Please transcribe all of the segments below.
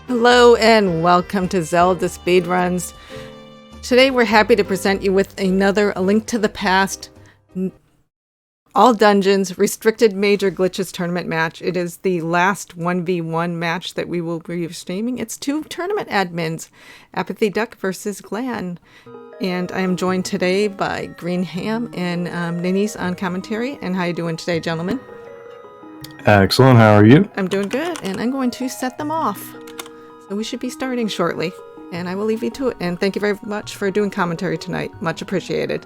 Hello and welcome to Zelda Speedruns. Today we're happy to present you with another A Link to the Past All Dungeons Restricted Major Glitches Tournament match. It is the last 1v1 match that we will be streaming. It's two tournament admins, apathyduck versus Glan. And I am joined today by Green Ham and Ninnies on commentary. And how you doing today, gentlemen? Excellent. How are you? I'm doing good, and I'm going to set them off. So we should be starting shortly, and I will leave you to it. And thank you very much for doing commentary tonight. Much appreciated.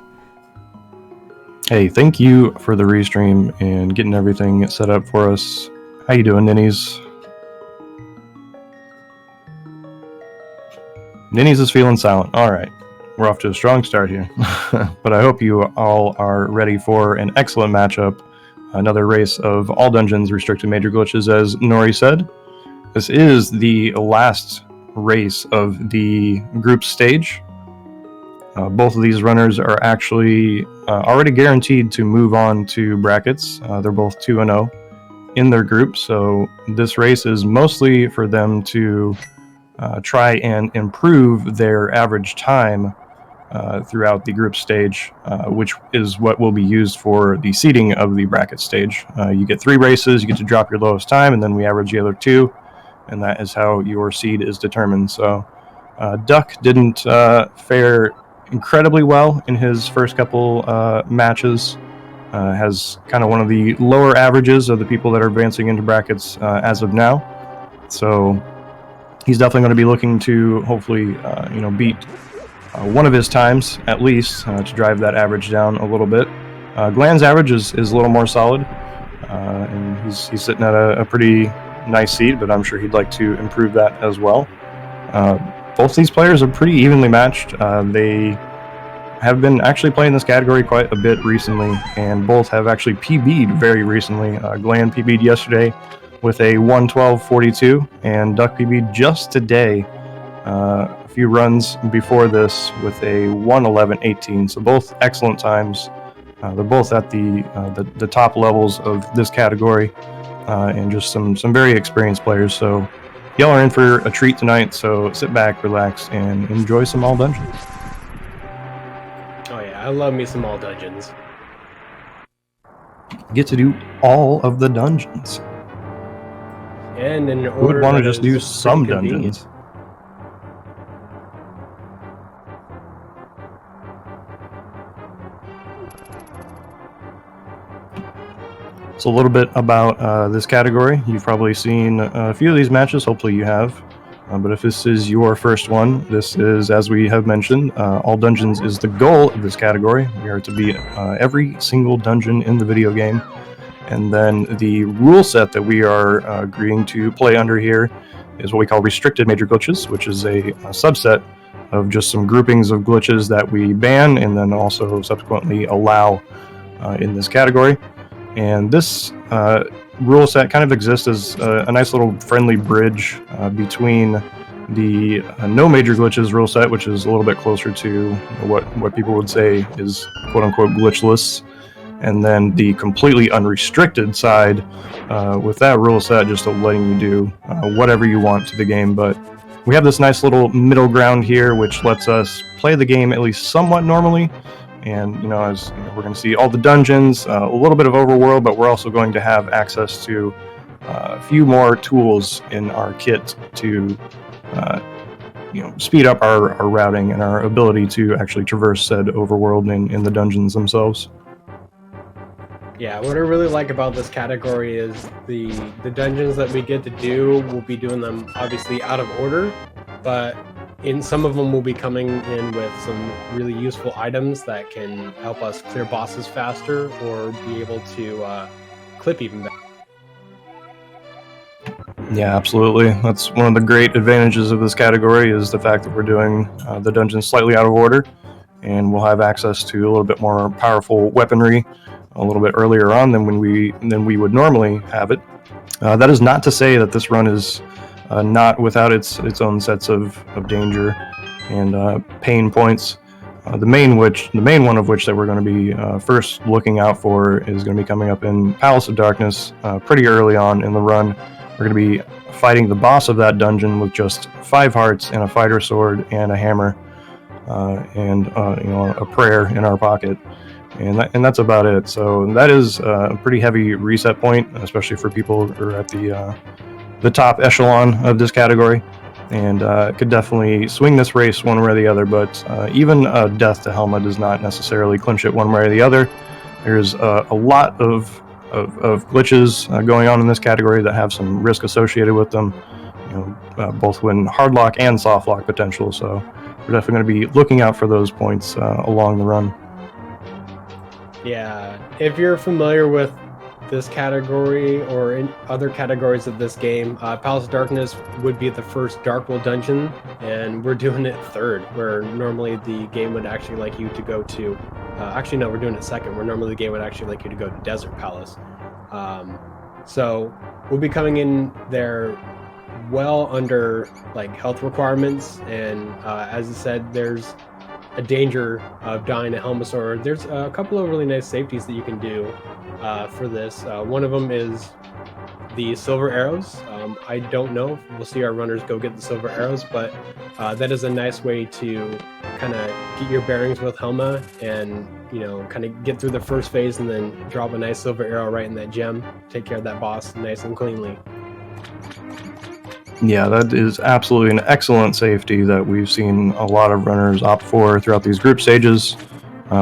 Hey, thank you for the restream and getting everything set up for us. How you doing, Ninnies? Ninnies is feeling silent. All right. We're off to a strong start here. But I hope you all are ready for an excellent matchup. Another race of all dungeons restricted major glitches, as Nori said. This is the last race of the group stage. Both of these runners are actually already guaranteed to move on to brackets. They're both 2-0 in their group, so this race is mostly for them to try and improve their average time throughout the group stage, which is what will be used for the seeding of the bracket stage. You get 3 races, you get to drop your lowest time, and then we average the other 2. And that is how your seed is determined. So Duck didn't fare incredibly well in his first couple matches. Has kind of one of the lower averages of the people that are advancing into brackets as of now. So he's definitely going to be looking to hopefully beat one of his times at least to drive that average down a little bit. Glan's average is a little more solid, and he's sitting at a pretty nice seed, but I'm sure he'd like to improve that as well. Both these players are pretty evenly matched. They have been actually playing this category quite a bit recently, and both have actually PB'd very recently. Glan PB'd yesterday with a 1:12.42, and Duck PB'd just today, a few runs before this, with a 1:11.18. So both excellent times. They're both at the top levels of this category. And just some very experienced players. So y'all are in for a treat tonight, so sit back, relax, and enjoy some all dungeons. Oh yeah, I love me some all dungeons. Get to do all of the dungeons. And in Who would want to just do some dungeons? So a little bit about this category. You've probably seen a few of these matches, hopefully you have. But if this is your first one, this is, as we have mentioned, all dungeons is the goal of this category. We are to beat every single dungeon in the video game. And then the rule set that we are agreeing to play under here is what we call restricted major glitches, which is a subset of just some groupings of glitches that we ban and then also subsequently allow in this category. And this rule set kind of exists as a nice little friendly bridge between the no major glitches rule set, which is a little bit closer to what people would say is quote-unquote glitchless, and then the completely unrestricted side with that rule set just letting you do whatever you want to the game. But we have this nice little middle ground here, which lets us play the game at least somewhat normally. And, as we're going to see all the dungeons, a little bit of overworld, but we're also going to have access to a few more tools in our kit to, speed up our routing and our ability to actually traverse said overworld in the dungeons themselves. Yeah, what I really like about this category is the dungeons that we get to do, we'll be doing them obviously out of order, but in some of them we'll be coming in with some really useful items that can help us clear bosses faster or be able to clip even better. Yeah, absolutely. That's one of the great advantages of this category is the fact that we're doing the dungeons slightly out of order, and we'll have access to a little bit more powerful weaponry a little bit earlier on than we would normally have it. That is not to say that this run is not without its own sets of danger and pain points. The main one of which that we're going to be first looking out for is going to be coming up in Palace of Darkness pretty early on in the run. We're going to be fighting the boss of that dungeon with just 5 hearts and a fighter sword and a hammer and a prayer in our pocket, and that's about it. So that is a pretty heavy reset point, especially for people who are at the top echelon of this category, and could definitely swing this race one way or the other. But even death to Helma does not necessarily clinch it one way or the other. There's a lot of glitches going on in this category that have some risk associated with them, both when hard lock and soft lock potential. So we're definitely going to be looking out for those points along the run. Yeah, if you're familiar with this category or in other categories of this game, Palace of Darkness would be the first Darkwood dungeon, and we're doing it third, where normally the game would actually like you to go to actually no, we're doing it second, where normally the game would actually like you to go to Desert Palace. So we'll be coming in there well under like health requirements, and as I said, there's a danger of dying to Helmasaur. There's a couple of really nice safeties that you can do for this. One of them is the silver arrows. I don't know if we'll see our runners go get the silver arrows, but that is a nice way to kind of get your bearings with Helma and kind of get through the first phase and then drop a nice silver arrow right in that gem, take care of that boss nice and cleanly. Yeah, that is absolutely an excellent safety that we've seen a lot of runners opt for throughout these group stages.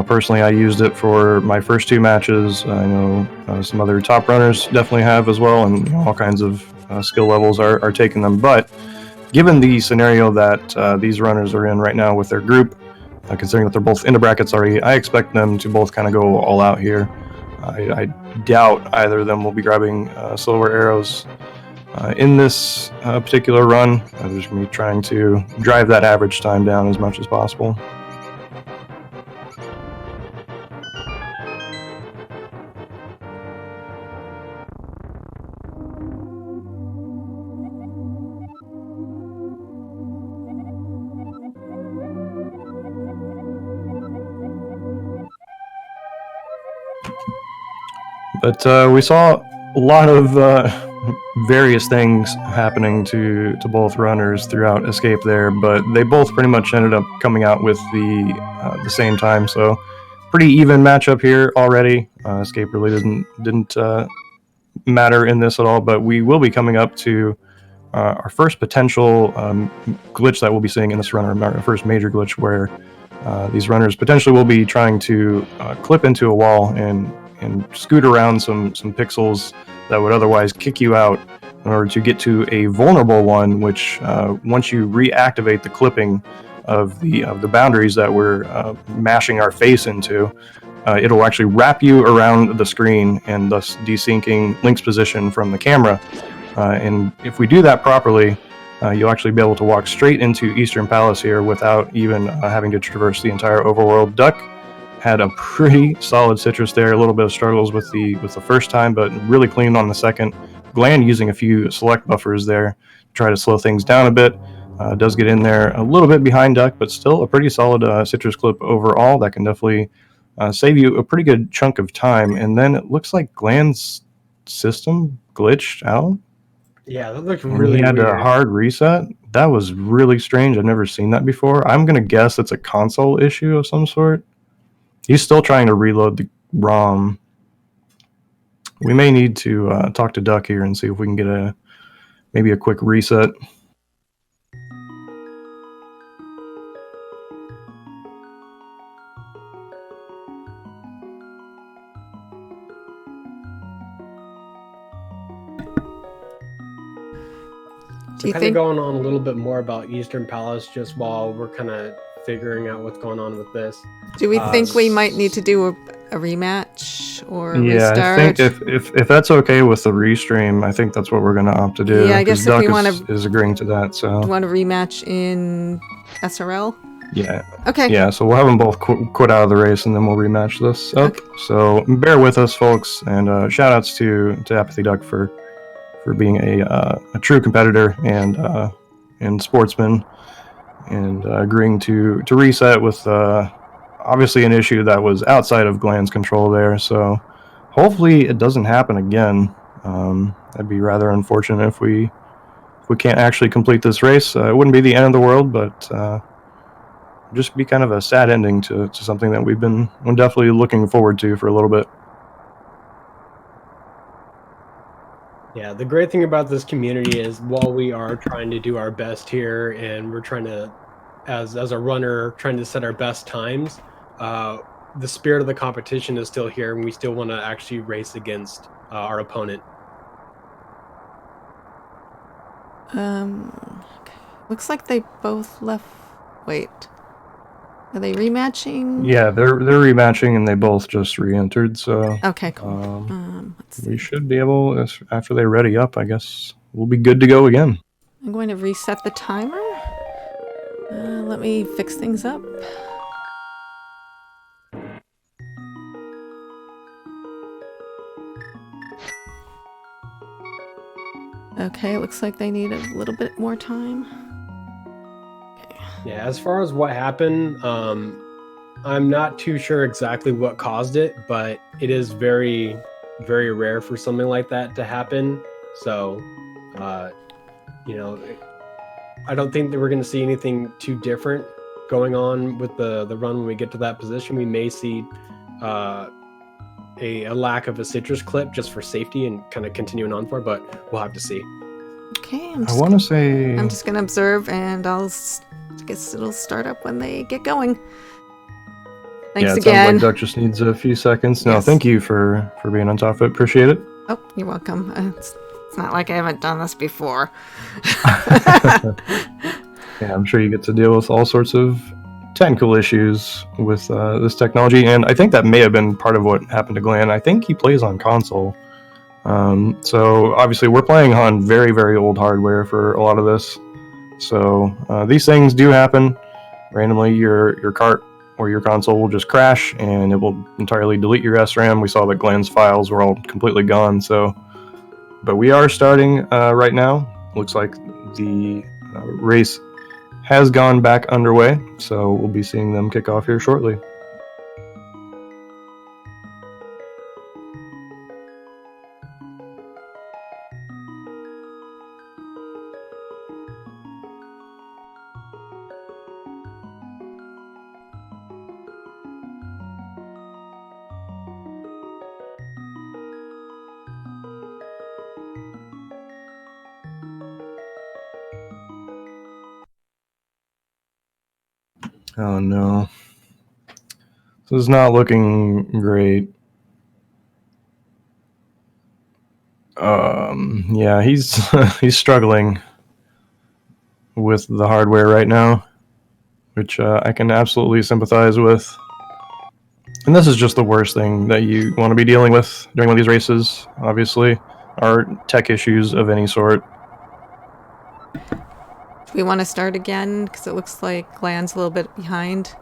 Personally, I used it for my first 2 matches. I know some other top runners definitely have as well, and all kinds of skill levels are taking them. But given the scenario that these runners are in right now with their group, considering that they're both into brackets already, I expect them to both kind of go all out here. I doubt either of them will be grabbing silver arrows in this particular run. I'm just going to be trying to drive that average time down as much as possible. But we saw a lot of various things happening to both runners throughout Escape there, but they both pretty much ended up coming out with the same time. So pretty even matchup here already. Escape really didn't matter in this at all, but we will be coming up to our first potential glitch that we'll be seeing in this run, our first major glitch, where these runners potentially will be trying to clip into a wall and scoot around some pixels that would otherwise kick you out in order to get to a vulnerable one, which once you reactivate the clipping of the boundaries that we're mashing our face into, it'll actually wrap you around the screen and thus desyncing Link's position from the camera. And if we do that properly, you'll actually be able to walk straight into Eastern Palace here without even having to traverse the entire overworld. Duck had a pretty solid citrus there, a little bit of struggles with the first time, but really clean on the second. Glan using a few select buffers there to try to slow things down a bit. Does get in there a little bit behind Duck, but still a pretty solid citrus clip overall that can definitely save you a pretty good chunk of time. And then it looks like Glan's system glitched out. Yeah, that looked really He had weird. a hard reset. That was really strange. I've never seen that before. I'm going to guess it's a console issue of some sort. He's still trying to reload the ROM. We may need to talk to Duck here and see if we can get maybe a quick reset. Do you kind of think going on a little bit more about Eastern Palace just while we're kind of figuring out what's going on with this. Do we think we might need to do a rematch or restart? I think if that's okay with the restream, I think that's what we're going to opt to do. Yeah, I guess if Duck we want to is agreeing to that. So do you want a rematch in SRL? Yeah. Okay. Yeah, so we'll have them both quit out of the race, and then we'll rematch this up. Okay. So bear with us, folks, and shout-outs to apathyduck for being a true competitor and sportsman, and agreeing to reset with obviously an issue that was outside of Glan's control there. So hopefully it doesn't happen again. That'd be rather unfortunate if we can't actually complete this race. It wouldn't be the end of the world, but just be kind of a sad ending to something that we've been definitely looking forward to for a little bit. Yeah, the great thing about this community is while we are trying to do our best here and we're trying to, as a runner, trying to set our best times, the spirit of the competition is still here and we still want to actually race against our opponent. Okay. Looks like they both left. Wait. Are they rematching? Yeah, they're rematching and they both just re-entered, so Okay, cool. Let's see. we should be able, after they ready up, I guess we'll be good to go again. I'm going to reset the timer. Let me fix things up. Okay, it looks like they need a little bit more time. Yeah, as far as what happened, I'm not too sure exactly what caused it, but it is very, very rare for something like that to happen. So, you know, I don't think that we're going to see anything too different going on with the run when we get to that position. We may see a lack of a citrus clip just for safety and kind of continuing on for, but we'll have to see. Okay, I want to say... I'm just going to observe, and I guess it'll start up when they get going. Thanks it again. Sounds like Duck just needs a few seconds. No, Yes. Thank you for being on top of it. Appreciate it. Oh, you're welcome. It's not like I haven't done this before. Yeah, I'm sure you get to deal with all sorts of technical issues with this technology, and I think that may have been part of what happened to Glan. I think he plays on console. So obviously we're playing on very, very old hardware for a lot of this. So these things do happen. Randomly, your cart or your console will just crash and it will entirely delete your SRAM. We saw that Glan's files were all completely gone. But we are starting right now. Looks like the race has gone back underway, so we'll be seeing them kick off here shortly. Oh no. This is not looking great. Yeah, he's he's struggling with the hardware right now, which I can absolutely sympathize with. And this is just the worst thing that you want to be dealing with during one of these races, obviously, are tech issues of any sort. We want to start again because it looks like Glan's a little bit behind.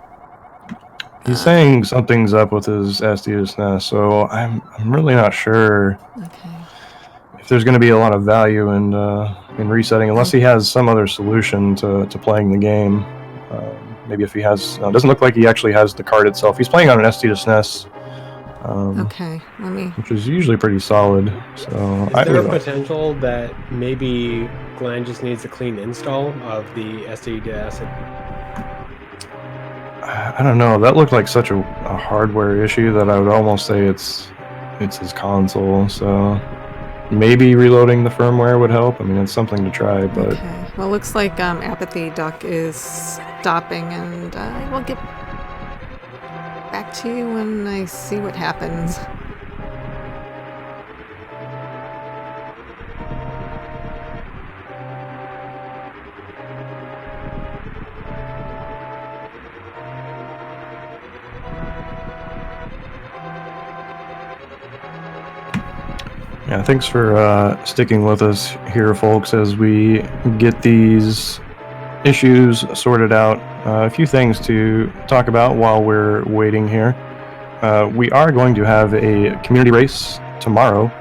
He's saying something's up with his SDSNES, so I'm really not sure if there's going to be a lot of value in resetting, unless he has some other solution to playing the game. Maybe if he has... it doesn't look like he actually has the card itself. He's playing on an SDSNES. Okay, let me... Which is usually pretty solid. So Is there a potential that maybe Glan just needs a clean install of the SDSNES? I don't know. That looked like such a hardware issue that I would almost say it's his console. So maybe reloading the firmware would help. I mean, it's something to try, but... Okay. Well, looks like apathyduck is stopping, and I will get back to you when I see what happens. Yeah, thanks for sticking with us here, folks, as we get these issues sorted out. A few things to talk about while we're waiting here. We are going to have a community race tomorrow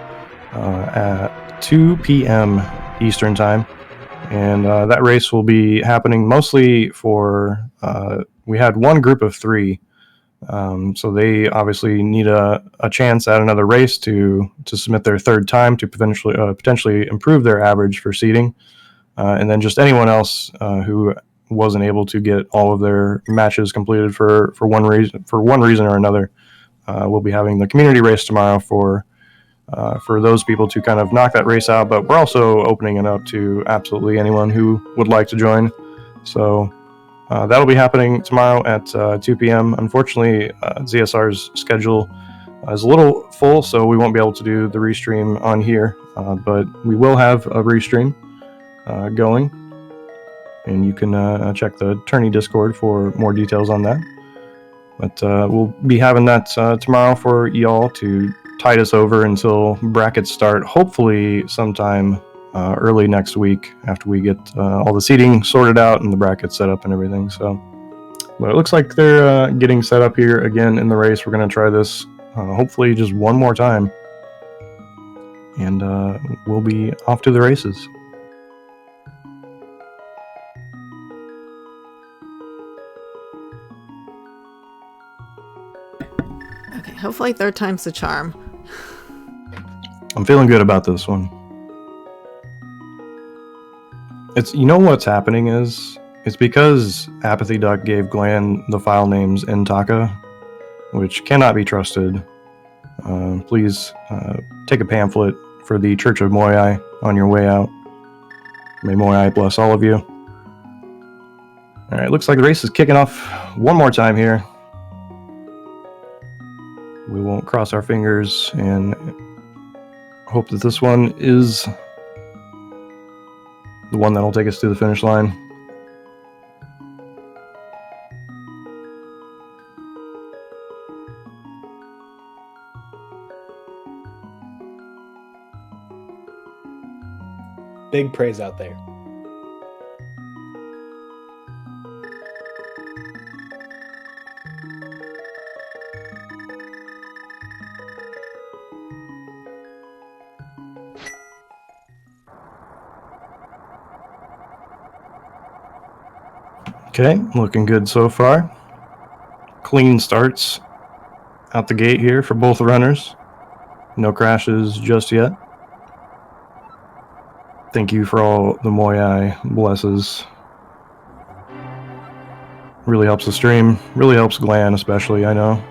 at 2 p.m. Eastern Time, and that race will be happening mostly for... we had one group of 3 So they obviously need a chance at another race to submit their third time to potentially improve their average for seeding. And then just anyone else who wasn't able to get all of their matches completed for one reason or another. We'll be having the community race tomorrow for those people to kind of knock that race out, but we're also opening it up to absolutely anyone who would like to join. So that'll be happening tomorrow at 2 p.m. Unfortunately, ZSR's schedule is a little full, so we won't be able to do the restream on here, but we will have a restream going, and you can check the tourney Discord for more details on that. But we'll be having that tomorrow for y'all to tide us over until brackets start, hopefully sometime early next week after we get all the seating sorted out and the brackets set up and everything. So, but it looks like they're getting set up here again in the race. We're going to try this hopefully just one more time, and we'll be off to the races. Okay, hopefully third time's the charm. I'm feeling good about this one. It's, you know what's happening is, it's because apathyduck gave Glan the file names Intaka, which cannot be trusted. Please take a pamphlet for the Church of Moai on your way out. May Moai bless all of you. Alright, looks like the race is kicking off one more time here. We won't cross our fingers and hope that this one is the one that'll take us to the finish line. Big praise out there. Okay, looking good so far. Clean starts out the gate here for both runners. No crashes just yet. Thank you for all the Moai blesses. Really helps the stream. Really helps Glan especially, I know.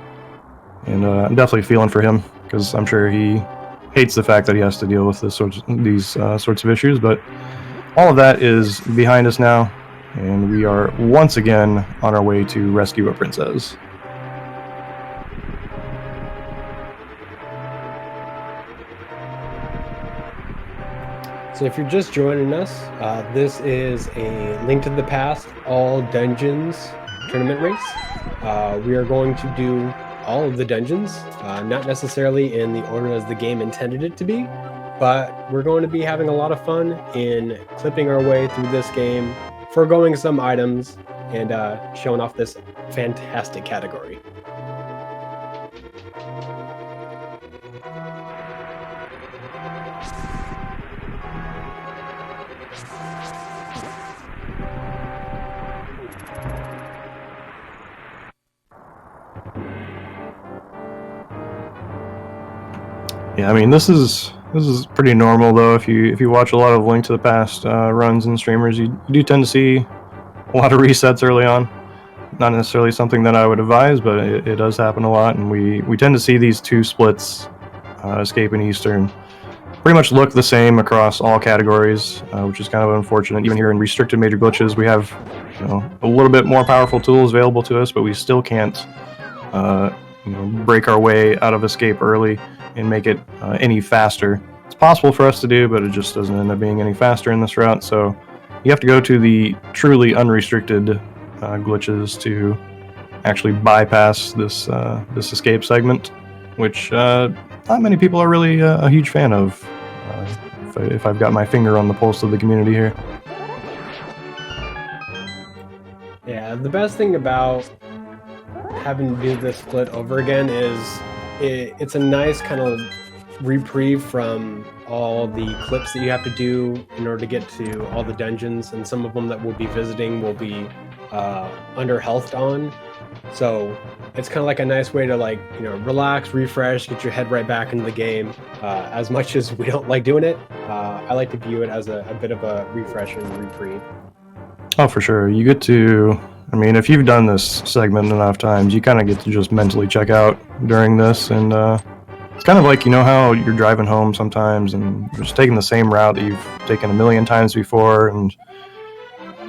And I'm definitely feeling for him, because I'm sure he hates the fact that he has to deal with these sorts of issues. But all of that is behind us now, and we are once again on our way to rescue a princess. So if you're just joining us, this is a Link to the Past All Dungeons tournament race. We are going to do all of the dungeons, not necessarily in the order as the game intended it to be, but we're going to be having a lot of fun in clipping our way through this game, foregoing some items, and showing off this fantastic category. Yeah, I mean, this is pretty normal though. If you watch a lot of Link to the Past runs and streamers, you do tend to see a lot of resets early on. Not necessarily something that I would advise, but it does happen a lot, and we tend to see these two splits, Escape and Eastern, pretty much look the same across all categories, which is kind of unfortunate. Even here in restricted major glitches, we have a little bit more powerful tools available to us, but we still can't break our way out of Escape early and make it any faster. It's possible for us to do, but it just doesn't end up being any faster in this route. So you have to go to the truly unrestricted glitches to actually bypass this escape segment, which not many people are really a huge fan of. If I've got my finger on the pulse of the community here. Yeah, the best thing about having to do this split over again is it's a nice kind of reprieve from all the clips that you have to do in order to get to all the dungeons, and some of them that we'll be visiting will be under health on. So it's kind of like a nice way to relax, refresh, get your head right back into the game. As much as we don't like doing it, I like to view it as a bit of a refresh and reprieve. Oh, for sure. You get to, I mean, if you've done this segment enough times, you kind of get to just mentally check out during this. And it's kind of like, you know how you're driving home sometimes and you're just taking the same route that you've taken a million times before, and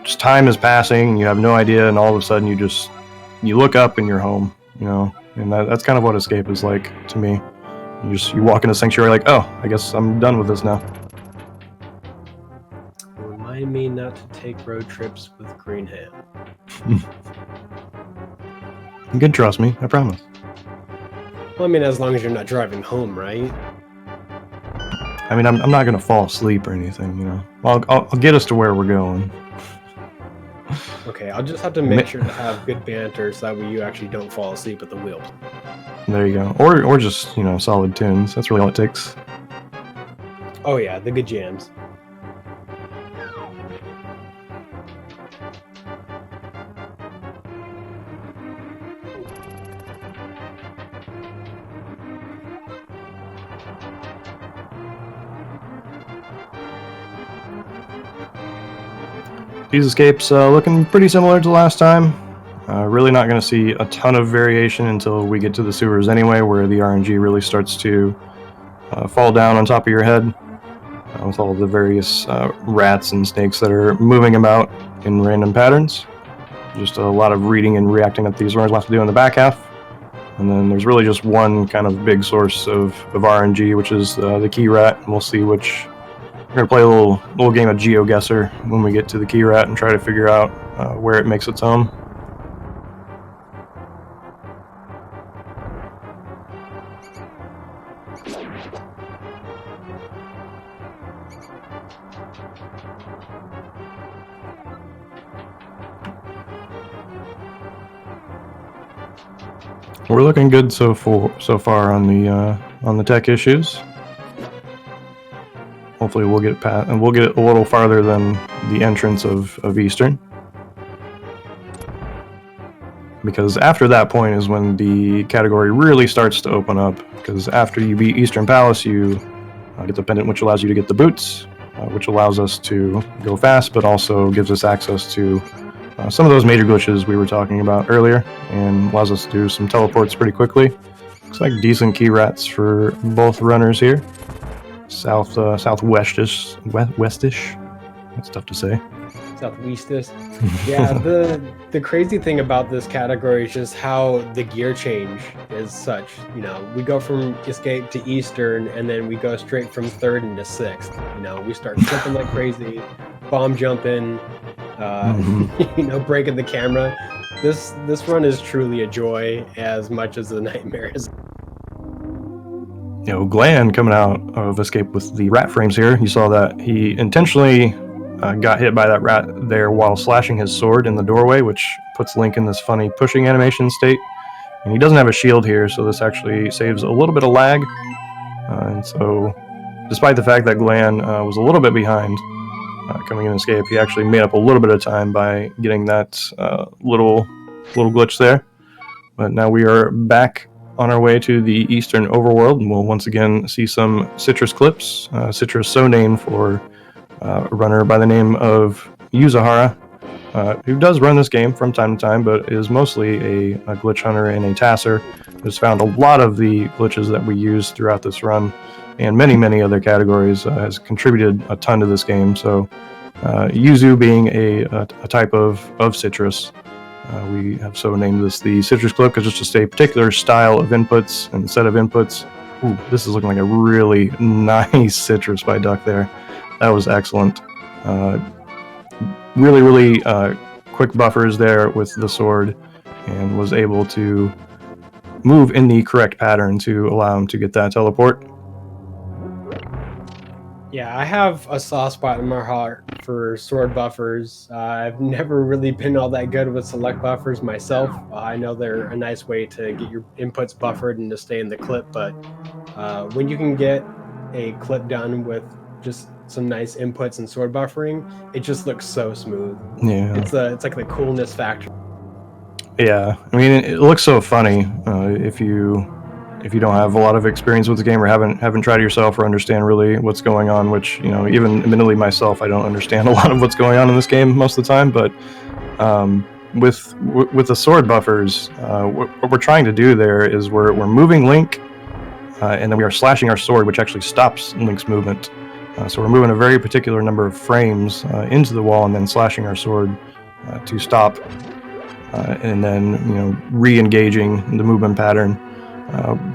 just time is passing and you have no idea, and all of a sudden you look up and you're home, you know. And that's kind of what escape is like to me. You walk into sanctuary like, oh, I guess I'm done with this now. Remind me not to take road trips with green ham. You can trust me, I promise. Well, I mean, as long as you're not driving home, right? I mean, I'm not gonna fall asleep or anything, you know. I'll get us to where we're going. Okay, I'll just have to make sure to have good banter so that way you actually don't fall asleep at the wheel. There you go. Or just, you know, solid tunes. That's really all it takes. Oh yeah, the good jams. These escapes looking pretty similar to last time. Really not going to see a ton of variation until we get to the sewers anyway, where the RMG really starts to fall down on top of your head with all the various rats and snakes that are moving about in random patterns. Just a lot of reading and reacting that these runners will have to do in the back half. And then there's really just one kind of big source of RNG, which is the key rat. And we'll see which... We're going to play a little game of GeoGuessr when we get to the key rat and try to figure out where it makes its home. We're looking good so far on the tech issues. Hopefully we'll get past, and we'll get a little farther than the entrance of Eastern. Because after that point is when the category really starts to open up. Because after you beat Eastern Palace, you get the pendant, which allows you to get the boots, which allows us to go fast, but also gives us access to some of those major glitches we were talking about earlier, and allows us to do some teleports pretty quickly. Looks like decent key rats for both runners here. Southwestish. That's tough to say. Southwestish. Yeah, the crazy thing about this category is just how the gear change is such. You know, we go from escape to Eastern, and then we go straight from third into sixth. You know, we start flipping like crazy, bomb jumping, you know, breaking the camera. This run is truly a joy as much as a nightmare is. You know, Glan coming out of escape with the rat frames here. You saw that he intentionally got hit by that rat there while slashing his sword in the doorway, which puts Link in this funny pushing animation state. And he doesn't have a shield here, so this actually saves a little bit of lag. And so, despite the fact that Glan was a little bit behind coming in escape, he actually made up a little bit of time by getting that little glitch there. But now we are back on our way to the Eastern Overworld, and we'll once again see some Citrus clips. Citrus, so named for a runner by the name of Yuzahara, who does run this game from time to time, but is mostly a glitch hunter and a tasser, who's found a lot of the glitches that we use throughout this run, and many other categories, has contributed a ton to this game. So Yuzu being a type of Citrus, we have so named this the Citrus clip because it's just a particular style of inputs and set of inputs. Ooh, this is looking like a really nice Citrus by Duck there. That was excellent. Really quick buffers there with the sword, and was able to move in the correct pattern to allow him to get that teleport. Yeah, I have a soft spot in my heart for sword buffers. I've never really been all that good with select buffers myself. I know they're a nice way to get your inputs buffered and to stay in the clip, but when you can get a clip done with just some nice inputs and sword buffering, it just looks so smooth. Yeah. It's like the coolness factor. Yeah, I mean, it looks so funny if you don't have a lot of experience with the game or haven't tried it yourself or understand really what's going on. Which, you know, even admittedly myself, I don't understand a lot of what's going on in this game most of the time. But with the sword buffers, what we're trying to do there is we're moving Link, and then we are slashing our sword, which actually stops Link's movement. So we're moving a very particular number of frames into the wall and then slashing our sword to stop. And then, you know, re-engaging the movement pattern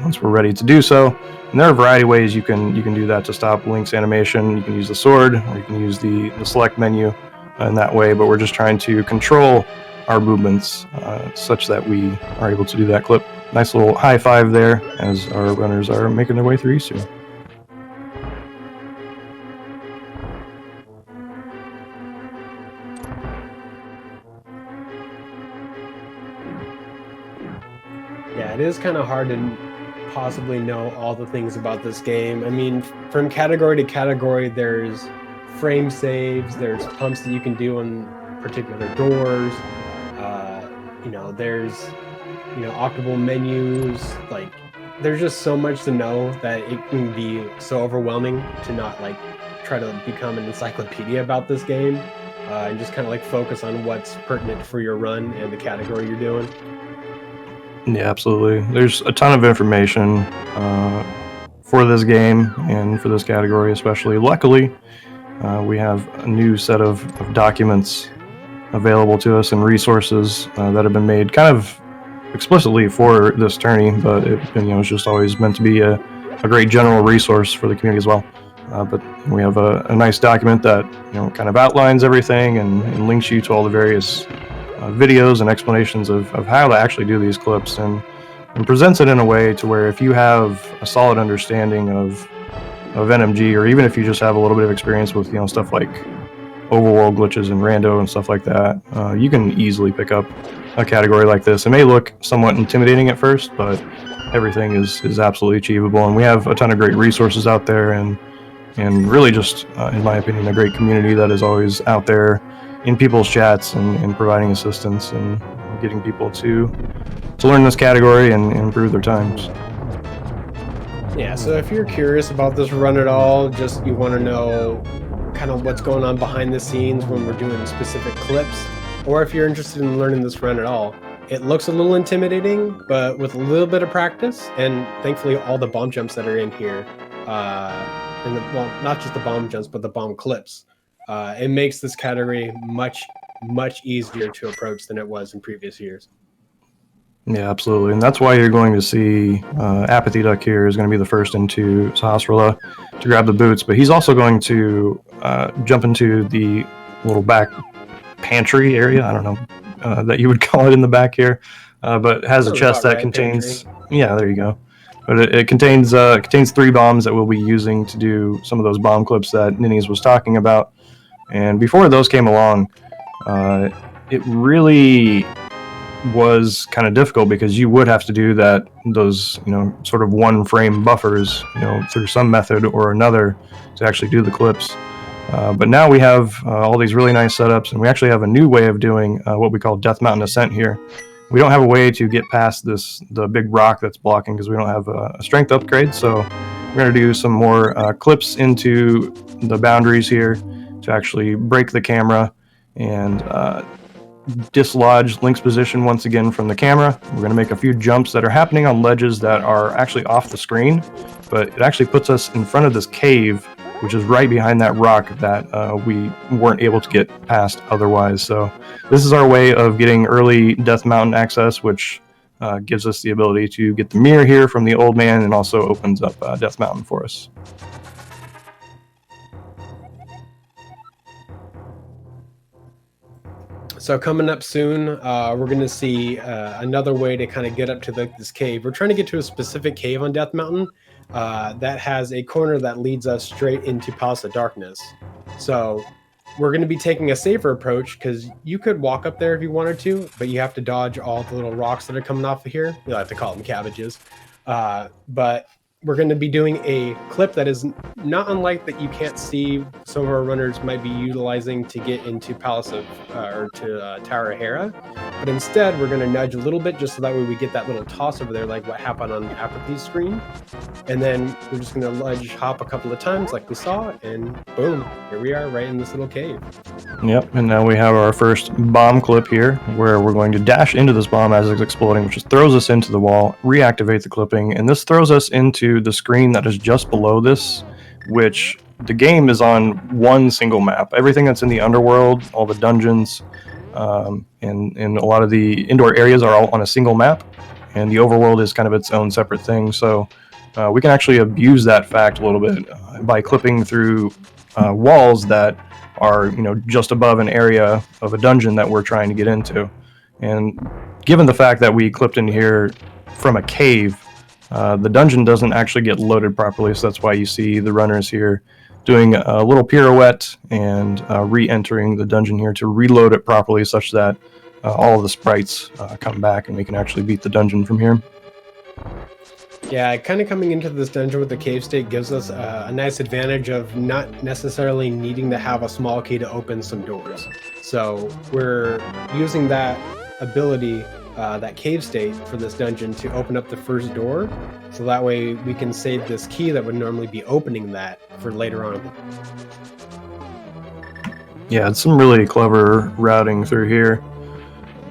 once we're ready to do so. And there are a variety of ways you can do that to stop Link's animation. You can use the sword, or you can use the select menu in that way. But we're just trying to control our movements such that we are able to do that clip. Nice little high five there as our runners are making their way through Easter. Yeah, it is kind of hard to possibly know all the things about this game. I mean, from category to category, there's frame saves, there's pumps that you can do on particular doors. You know, there's, you know, optimal menus. Like, there's just so much to know that it can be so overwhelming to not like try to become an encyclopedia about this game, and just kind of like focus on what's pertinent for your run and the category you're doing. Yeah, absolutely. There's a ton of information for this game and for this category especially. Luckily, we have a new set of documents available to us and resources that have been made kind of explicitly for this tourney, but it's just always meant to be a great general resource for the community as well. But we have a nice document that, you know, kind of outlines everything and links you to all the various videos and explanations of how to actually do these clips, and presents it in a way to where if you have a solid understanding of NMG, or even if you just have a little bit of experience with, you know, stuff like overworld glitches and rando and stuff like that, you can easily pick up a category like this. It may look somewhat intimidating at first, but everything is absolutely achievable, and we have a ton of great resources out there, and really just, in my opinion, a great community that is always out there in people's chats and providing assistance and getting people to learn this category and improve their times. Yeah, so if you're curious about this run at all, just you want to know kind of what's going on behind the scenes when we're doing specific clips, or if you're interested in learning this run at all, it looks a little intimidating, but with a little bit of practice, and thankfully all the bomb jumps that are in here, well, not just the bomb jumps, but the bomb clips, it makes this category much easier to approach than it was in previous years. Yeah, absolutely, and that's why you're going to see apathyduck here is going to be the first into Sahasrahla to grab the boots, but he's also going to jump into the little back pantry area, I don't know, that you would call it in the back here, but it has a chest that contains pantry. Yeah, there you go. But it contains 3 bombs that we'll be using to do some of those bomb clips that Ninnies was talking about. And before those came along, it really was kind of difficult because you would have to do those, you know, sort of 1 frame buffers, you know, through some method or another to actually do the clips. But now we have all these really nice setups, and we actually have a new way of doing what we call Death Mountain Ascent here. We don't have a way to get past the big rock that's blocking because we don't have a strength upgrade, so we're going to do some more clips into the boundaries here to actually break the camera and dislodge Link's position once again from the camera. We're going to make a few jumps that are happening on ledges that are actually off the screen, but it actually puts us in front of this cave, which is right behind that rock that we weren't able to get past otherwise. So this is our way of getting early Death Mountain access, which gives us the ability to get the mirror here from the old man, and also opens up Death Mountain for us. So coming up soon, we're going to see another way to kind of get up to this cave. We're trying to get to a specific cave on Death Mountain that has a corner that leads us straight into Palace of Darkness. So we're going to be taking a safer approach because you could walk up there if you wanted to, but you have to dodge all the little rocks that are coming off of here. We like to call them cabbages. But we're going to be doing a clip that is not unlike that you can't see some of our runners might be utilizing to get into Palace of or to Tower of Hera, but instead we're going to nudge a little bit just so that way we get that little toss over there like what happened on Apathy's screen, and then we're just going to nudge hop a couple of times like we saw, and boom, here we are right in this little cave. Yep, and now we have our first bomb clip here where we're going to dash into this bomb as it's exploding, which just throws us into the wall, reactivate the clipping, and this throws us into the screen that is just below this, which the game is on one single map. Everything that's in the underworld, all the dungeons, and a lot of the indoor areas are all on a single map, and the overworld is kind of its own separate thing. So we can actually abuse that fact a little bit by clipping through walls that are, just above an area of a dungeon that we're trying to get into. And given the fact that we clipped in here from a cave, the dungeon doesn't actually get loaded properly, so that's why you see the runners here doing a little pirouette and re-entering the dungeon here to reload it properly such that all of the sprites come back and we can actually beat the dungeon from here. Yeah, kind of coming into this dungeon with the cave state gives us a nice advantage of not necessarily needing to have a small key to open some doors. So we're using that ability, that cave state for this dungeon to open up the first door. So that way we can save this key that would normally be opening that for later on. Yeah, it's some really clever routing through here.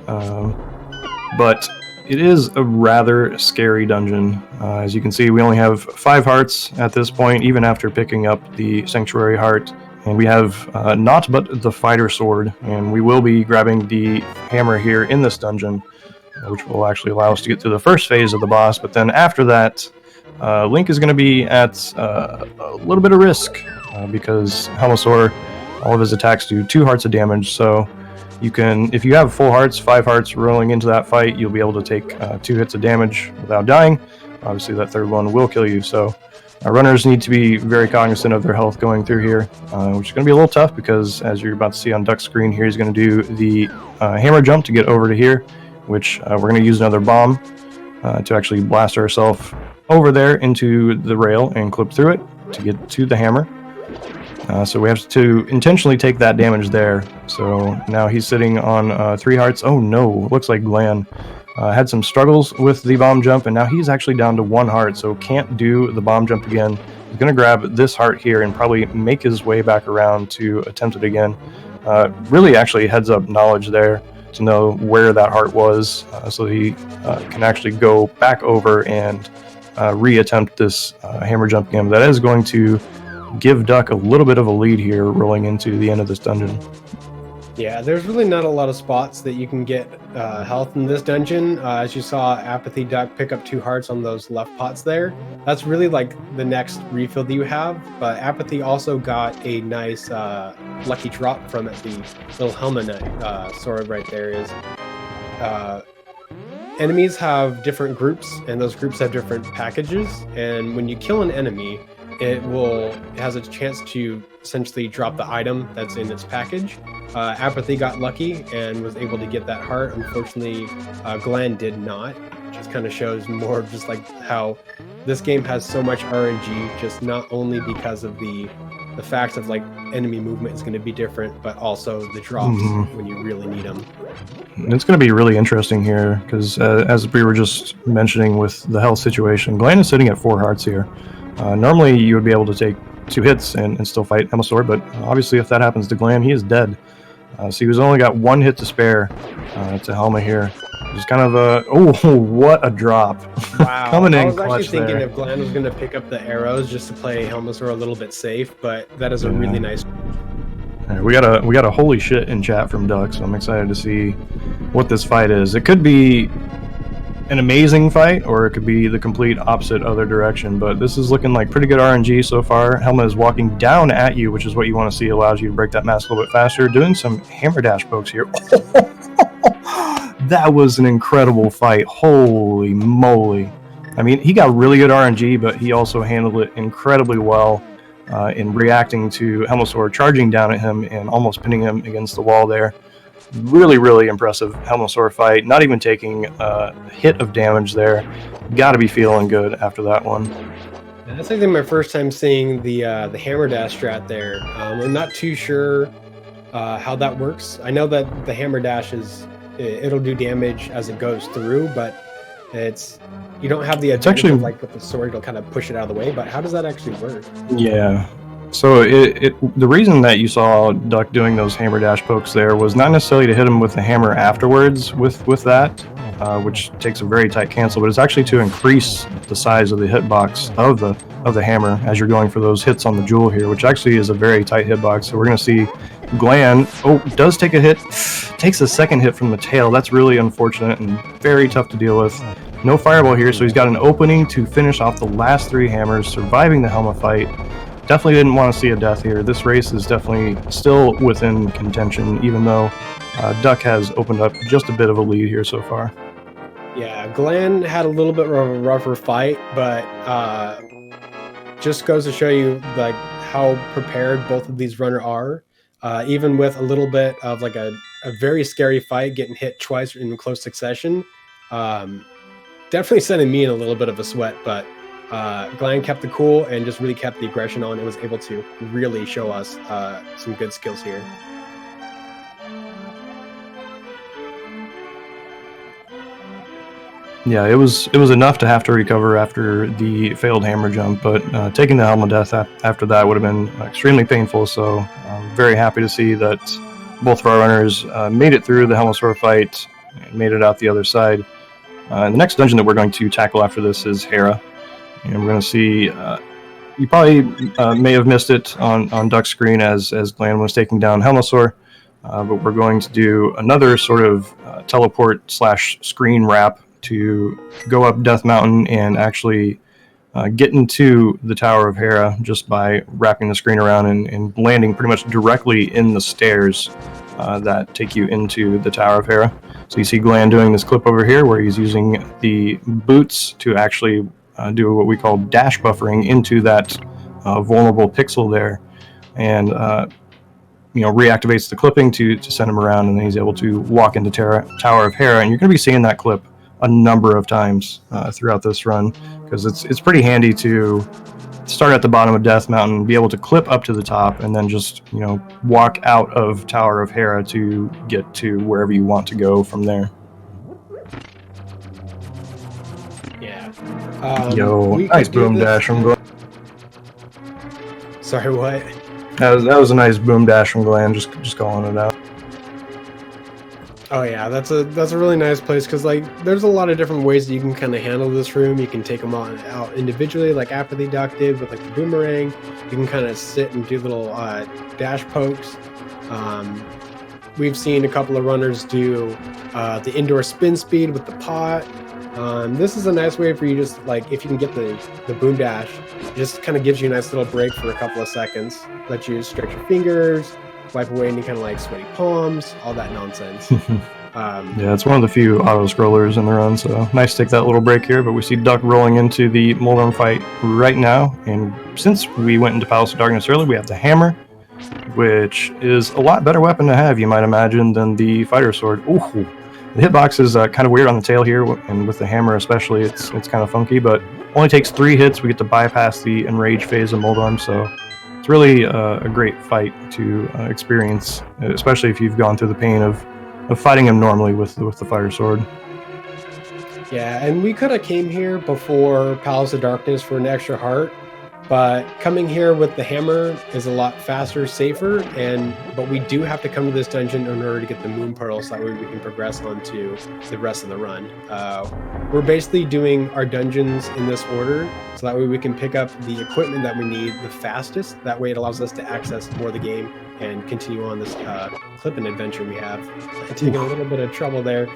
But it is a rather scary dungeon. As you can see, we only have 5 hearts at this point, even after picking up the Sanctuary Heart. And we have naught but the Fighter Sword, and we will be grabbing the hammer here in this dungeon, which will actually allow us to get through the first phase of the boss. But then after that, Link is going to be at a little bit of risk, because Helmasaur, all of his attacks do 2 hearts of damage, so you can, if you have full hearts, 5 hearts rolling into that fight, you'll be able to take 2 hits of damage without dying. Obviously, that third one will kill you, so our runners need to be very cognizant of their health going through here, which is going to be a little tough because, as you're about to see on Duck's screen here, he's going to do the hammer jump to get over to here, which we're going to use another bomb to actually blast ourselves over there into the rail and clip through it to get to the hammer. So we have to intentionally take that damage there. So now he's sitting on 3 hearts. Oh no, looks like Glan had some struggles with the bomb jump, and now he's actually down to 1 heart, so can't do the bomb jump again. He's going to grab this heart here and probably make his way back around to attempt it again. Really actually heads up knowledge there to know where that heart was, so he can actually go back over and re-attempt this hammer jump again. That is going to give Duck a little bit of a lead here rolling into the end of this dungeon. Yeah, there's really not a lot of spots that you can get health in this dungeon. As you saw apathyduck pick up 2 hearts on those left pots there. That's really like the next refill that you have, but Apathy also got a nice lucky drop from it. The little helmet sword right there is enemies have different groups, and those groups have different packages, and when you kill an enemy, it has a chance to essentially drop the item that's in its package. Apathy got lucky and was able to get that heart. Unfortunately, Glan did not. It just kind of shows more of just like how this game has so much RNG, just not only because of the fact of like enemy movement is going to be different, but also the drops when you really need them. It's going to be really interesting here because as we were just mentioning with the health situation, Glan is sitting at 4 hearts here. Normally you would be able to take 2 hits and still fight Helmasaur, but obviously if that happens to Glan, he is dead. So he was only got 1 hit to spare to Helma here. Just kind of a, oh, what a drop. Wow. Coming in I was clutch actually thinking there. if Glan was going to pick up the arrows just to play Helmasaur a little bit safe, but that is a really nice. All right, we got a holy shit in chat from Duck, so I'm excited to see what this fight is. It could be an amazing fight, or it could be the complete opposite other direction, but this is looking like pretty good RNG so far. Helma is walking down at you, which is what you want to see, allows you to break that mask a little bit faster, doing some hammer dash pokes here. That was an incredible fight. Holy moly. I mean, he got really good RNG, but he also handled it incredibly well in reacting to Helmasaur charging down at him and almost pinning him against the wall there. Really, really impressive Helmasaur fight. Not even taking a hit of damage there. Got to be feeling good after that one. that's I think my first time seeing the hammer dash strat there. I'm not too sure how that works. I know that the hammer dash it'll do damage as it goes through, but you don't have the advantage of like with the sword, it'll kind of push it out of the way. But how does that actually work? Yeah. So the reason that you saw Duck doing those hammer dash pokes there was not necessarily to hit him with the hammer afterwards with that, which takes a very tight cancel, but it's actually to increase the size of the hitbox of the hammer as you're going for those hits on the jewel here, which actually is a very tight hitbox. So we're going to see Glan, does take a hit, takes a second hit from the tail. That's really unfortunate and very tough to deal with. No fireball here, so he's got an opening to finish off the last 3 hammers, surviving the Helma fight. Definitely didn't want to see a death here. This race is definitely still within contention, even though Duck has opened up just a bit of a lead here so far. Yeah, Glan had a little bit of a rougher fight, but just goes to show you like how prepared both of these runners are. Even with a little bit of like a very scary fight, getting hit twice in close succession, definitely sending me in a little bit of a sweat, but Glan kept the cool and just really kept the aggression on and was able to really show us some good skills here. Yeah, it was enough to have to recover after the failed hammer jump, but taking the Helm of Death after that would have been extremely painful, so I'm very happy to see that both of our runners made it through the Helm of Sword fight and made it out the other side. The next dungeon that we're going to tackle after this is Hera, and we're going to see, you probably may have missed it on Duck's screen as Glan was taking down Helmasaur, but we're going to do another sort of teleport / screen wrap to go up Death Mountain and actually get into the Tower of Hera just by wrapping the screen around and landing pretty much directly in the stairs that take you into the Tower of Hera. So you see Glan doing this clip over here where he's using the boots to actually do what we call dash buffering into that vulnerable pixel there, and reactivates the clipping to send him around, and then he's able to walk into Tower of Hera. And you're going to be seeing that clip a number of times throughout this run, because it's pretty handy to start at the bottom of Death Mountain, be able to clip up to the top, and then just walk out of Tower of Hera to get to wherever you want to go from there. Yeah. Nice boom dash from Glan. Sorry, what? That was a nice boom dash from Glan. Just calling it out. Oh yeah, that's a really nice place, because like there's a lot of different ways that you can kind of handle this room. You can take them out individually, like apathyduck did with like the boomerang. You can kind of sit and do little dash pokes. We've seen a couple of runners do the indoor spin speed with the pot. This is a nice way for you, just like if you can get the boom dash, it just kind of gives you a nice little break for a couple of seconds. Let you stretch your fingers, wipe away any kind of like sweaty palms, all that nonsense. Yeah, it's one of the few auto scrollers in the run, so nice to take that little break here. But we see Duck rolling into the Moldorm fight right now, and since we went into Palace of Darkness early, we have the hammer, which is a lot better weapon to have, you might imagine, than the fighter sword. Ooh, the hitbox is kind of weird on the tail here, and with the hammer especially, it's kind of funky, but only takes 3 hits. We get to bypass the enrage phase of Moldorm, so it's really a great fight to experience, especially if you've gone through the pain of fighting him normally with the fire sword. Yeah, and we could have came here before Palace of Darkness for an extra heart, but coming here with the hammer is a lot faster, safer, but we do have to come to this dungeon in order to get the moon pearls, so that way we can progress on to the rest of the run. We're basically doing our dungeons in this order, so that way we can pick up the equipment that we need the fastest. That way it allows us to access more of the game and continue on this clipping adventure we have. Taking a little bit of trouble there.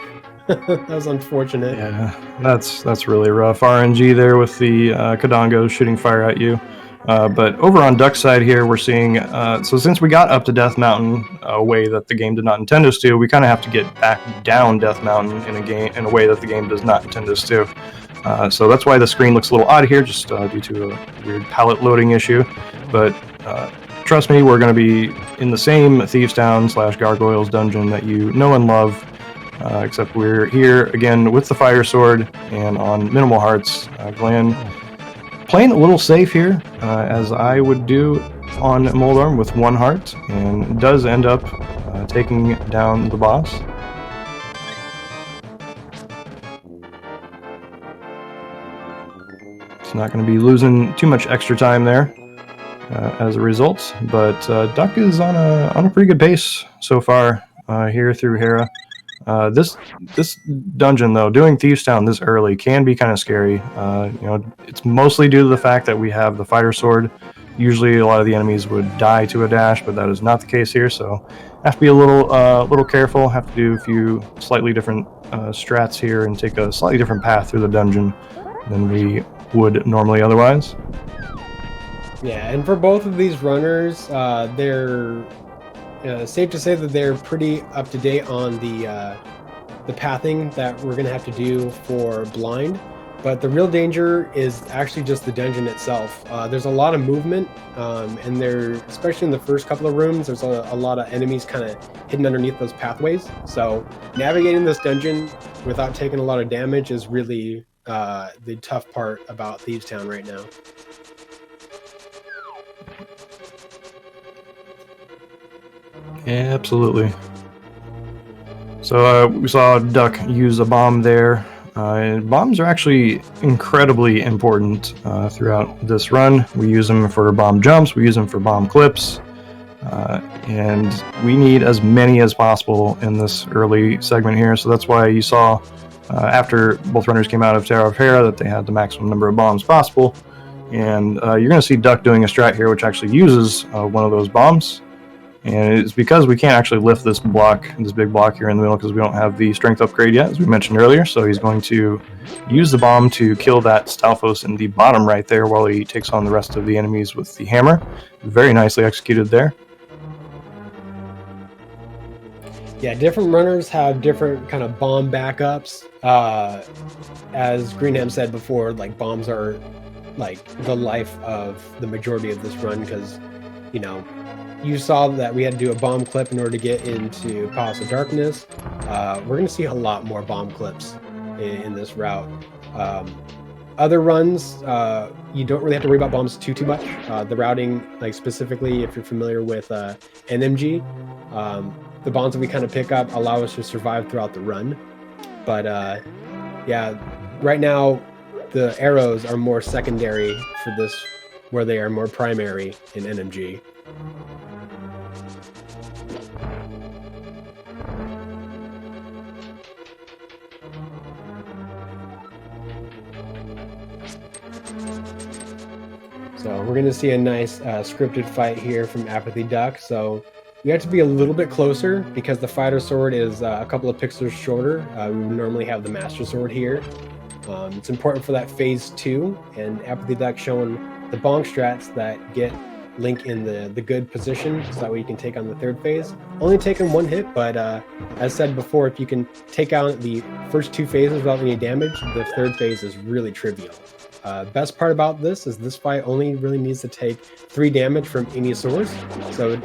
That was unfortunate. Yeah, that's really rough. RNG there with the Kadongo shooting fire at you. But over on Duck's side here, we're seeing, so since we got up to Death Mountain a way that the game did not intend us to, we kind of have to get back down Death Mountain in a way that the game does not intend us to. So that's why the screen looks a little odd here, just due to a weird palette loading issue. But trust me, we're going to be in the same Thieves Town / Gargoyles dungeon that you know and love. Except we're here again with the fire sword and on minimal hearts. Glan playing a little safe here, as I would do on Moldorm with 1 heart, and does end up taking down the boss. It's not going to be losing too much extra time there as a result, but Duck is on a pretty good pace so far here through Hera. This dungeon, though, doing Thieves Town this early can be kind of scary. You know, it's mostly due to the fact that we have the fighter sword. Usually, a lot of the enemies would die to a dash, but that is not the case here. So, have to be a little careful. Have to do a few slightly different strats here and take a slightly different path through the dungeon than we would normally otherwise. Yeah, and for both of these runners, they're safe to say that they're pretty up to date on the pathing that we're gonna have to do for blind. But the real danger is actually just the dungeon itself. There's a lot of movement, and there, especially in the first couple of rooms, there's a lot of enemies kind of hidden underneath those pathways. So navigating this dungeon without taking a lot of damage is really the tough part about Thieves Town right now. Yeah, absolutely. So we saw Duck use a bomb there. Bombs are actually incredibly important throughout this run. We use them for bomb jumps, we use them for bomb clips, and we need as many as possible in this early segment here. So that's why you saw after both runners came out of Tower of Hera that they had the maximum number of bombs possible. And you're going to see Duck doing a strat here which actually uses one of those bombs. And it's because we can't actually lift this block, this big block here in the middle, because we don't have the strength upgrade yet, as we mentioned earlier. So he's going to use the bomb to kill that Stalfos in the bottom right there while he takes on the rest of the enemies with the hammer. Very nicely executed there. Yeah, different runners have different kind of bomb backups. As Greenham said before, like bombs are like the life of the majority of this run, because, you know, you saw that we had to do a bomb clip in order to get into Palace of Darkness. We're going to see a lot more bomb clips in this route. Other runs, you don't really have to worry about bombs too much. The routing, like specifically if you're familiar with NMG, the bombs that we kind of pick up allow us to survive throughout the run. But yeah, right now the arrows are more secondary for this, where they are more primary in NMG. So we're going to see a nice scripted fight here from apathyduck. So we have to be a little bit closer because the fighter sword is a couple of pixels shorter. We would normally have the master sword here. It's important for that phase 2, and apathyduck showing the bonk strats that get Link in the good position so that way you can take on the third phase. Only taking 1 hit, but as said before, if you can take out the first 2 phases without any damage, the third phase is really trivial. Best part about this is this fight only really needs to take 3 damage from any source, so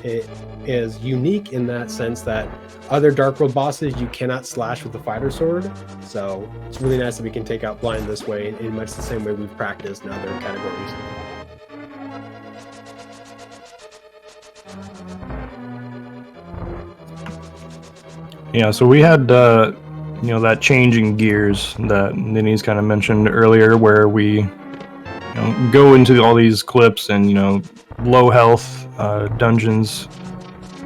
it is unique in that sense that other Dark World bosses you cannot slash with the fighter sword, so it's really nice that we can take out blind this way in much the same way we've practiced in other categories. Yeah, so we had you know, that changing gears that Nini's kind of mentioned earlier, where we, you know, go into all these clips and, you know, low health dungeons,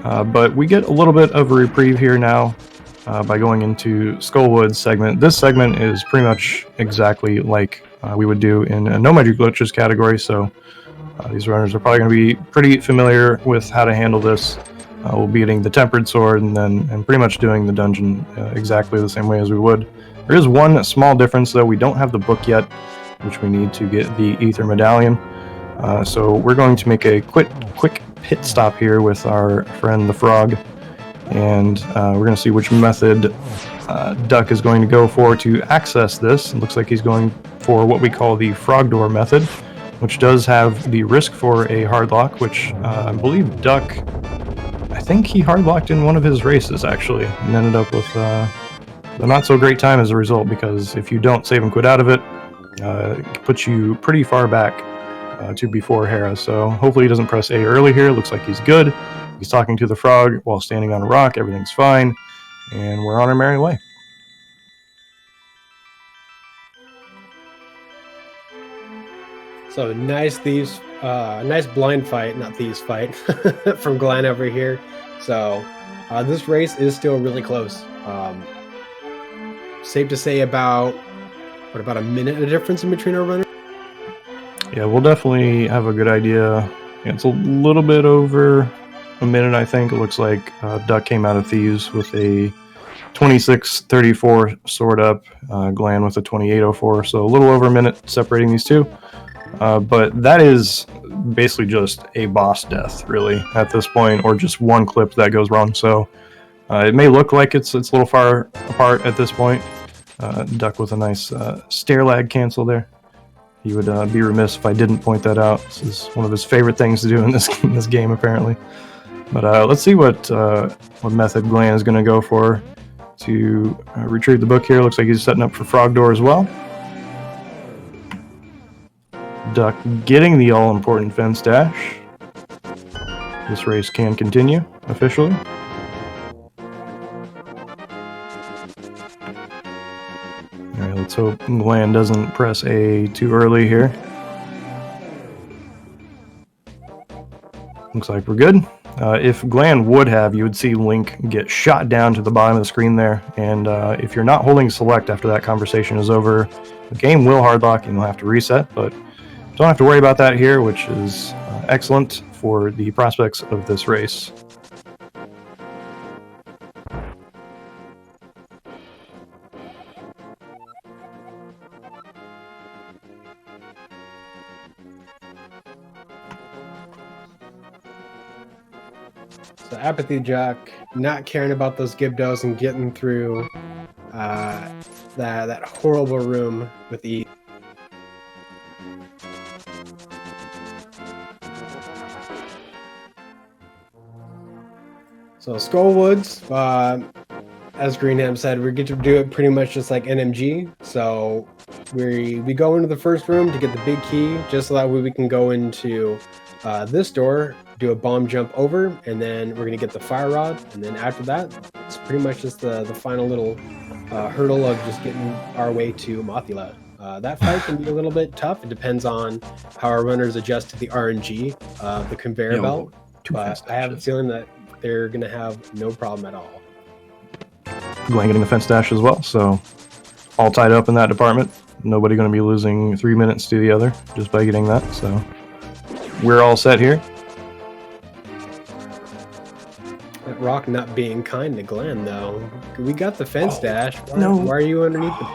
but we get a little bit of a reprieve here now by going into Skullwood's segment. This segment is pretty much exactly like we would do in a No Magic Glitches category, so these runners are probably going to be pretty familiar with how to handle this. We'll be getting the Tempered Sword and pretty much doing the dungeon exactly the same way as we would. There is one small difference, though. We don't have the book yet, which we need to get the Ether Medallion. So we're going to make a quick pit stop here with our friend the Frog, and we're going to see which method Duck is going to go for to access this. It looks like he's going for what we call the Frog Door method, which does have the risk for a hard lock, which I believe Duck... I think he hardlocked in one of his races, actually, and ended up with a not-so-great time as a result, because if you don't save and quit out of it, puts you pretty far back to before Hera. So hopefully he doesn't press A early here. Looks like he's good. He's talking to the frog while standing on a rock. Everything's fine, and we're on our merry way. So nice blind fight, not thieves fight, from Glan over here. So this race is still really close. Safe to say about a minute of difference in between our runners? Yeah, we'll definitely have a good idea. Yeah, it's a little bit over a minute, I think. It looks like Duck came out of Thieves with a 26:34 sword up, Glan with a 28:04, so a little over a minute separating these two. But that is basically just a boss death, really, at this point, or just one clip that goes wrong. So it may look like it's a little far apart at this point. Duck with a nice stair lag cancel there. He would be remiss if I didn't point that out. This is one of his favorite things to do in this game, apparently. But let's see what method Glan is going to go for to retrieve the book here. Looks like he's setting up for Frog Door as well. Duck getting the all-important fence dash. This race can continue officially. Alright, let's hope Glan doesn't press A too early here. Looks like we're good. If Glan would have, you would see Link get shot down to the bottom of the screen there, and if you're not holding select after that conversation is over, the game will hardlock and you'll have to reset, but don't have to worry about that here, which is excellent for the prospects of this race. So apathyduck, not caring about those Gibdos and getting through that horrible room with ease. So Skullwoods, as Greenham said, we get to do it pretty much just like NMG. So we go into the first room to get the big key, just so that way we can go into this door, do a bomb jump over, and then we're gonna get the fire rod. And then after that, it's pretty much just the final little hurdle of just getting our way to Mothula. That fight can be a little bit tough. It depends on how our runners adjust to the RMG, the conveyor belt. But I have a feeling that they're going to have no problem at all. Glan getting the fence dash as well, so all tied up in that department. Nobody going to be losing 3 minutes to the other just by getting that, so we're all set here. That rock not being kind to Glan, though. We got the fence dash. Why are you underneath the...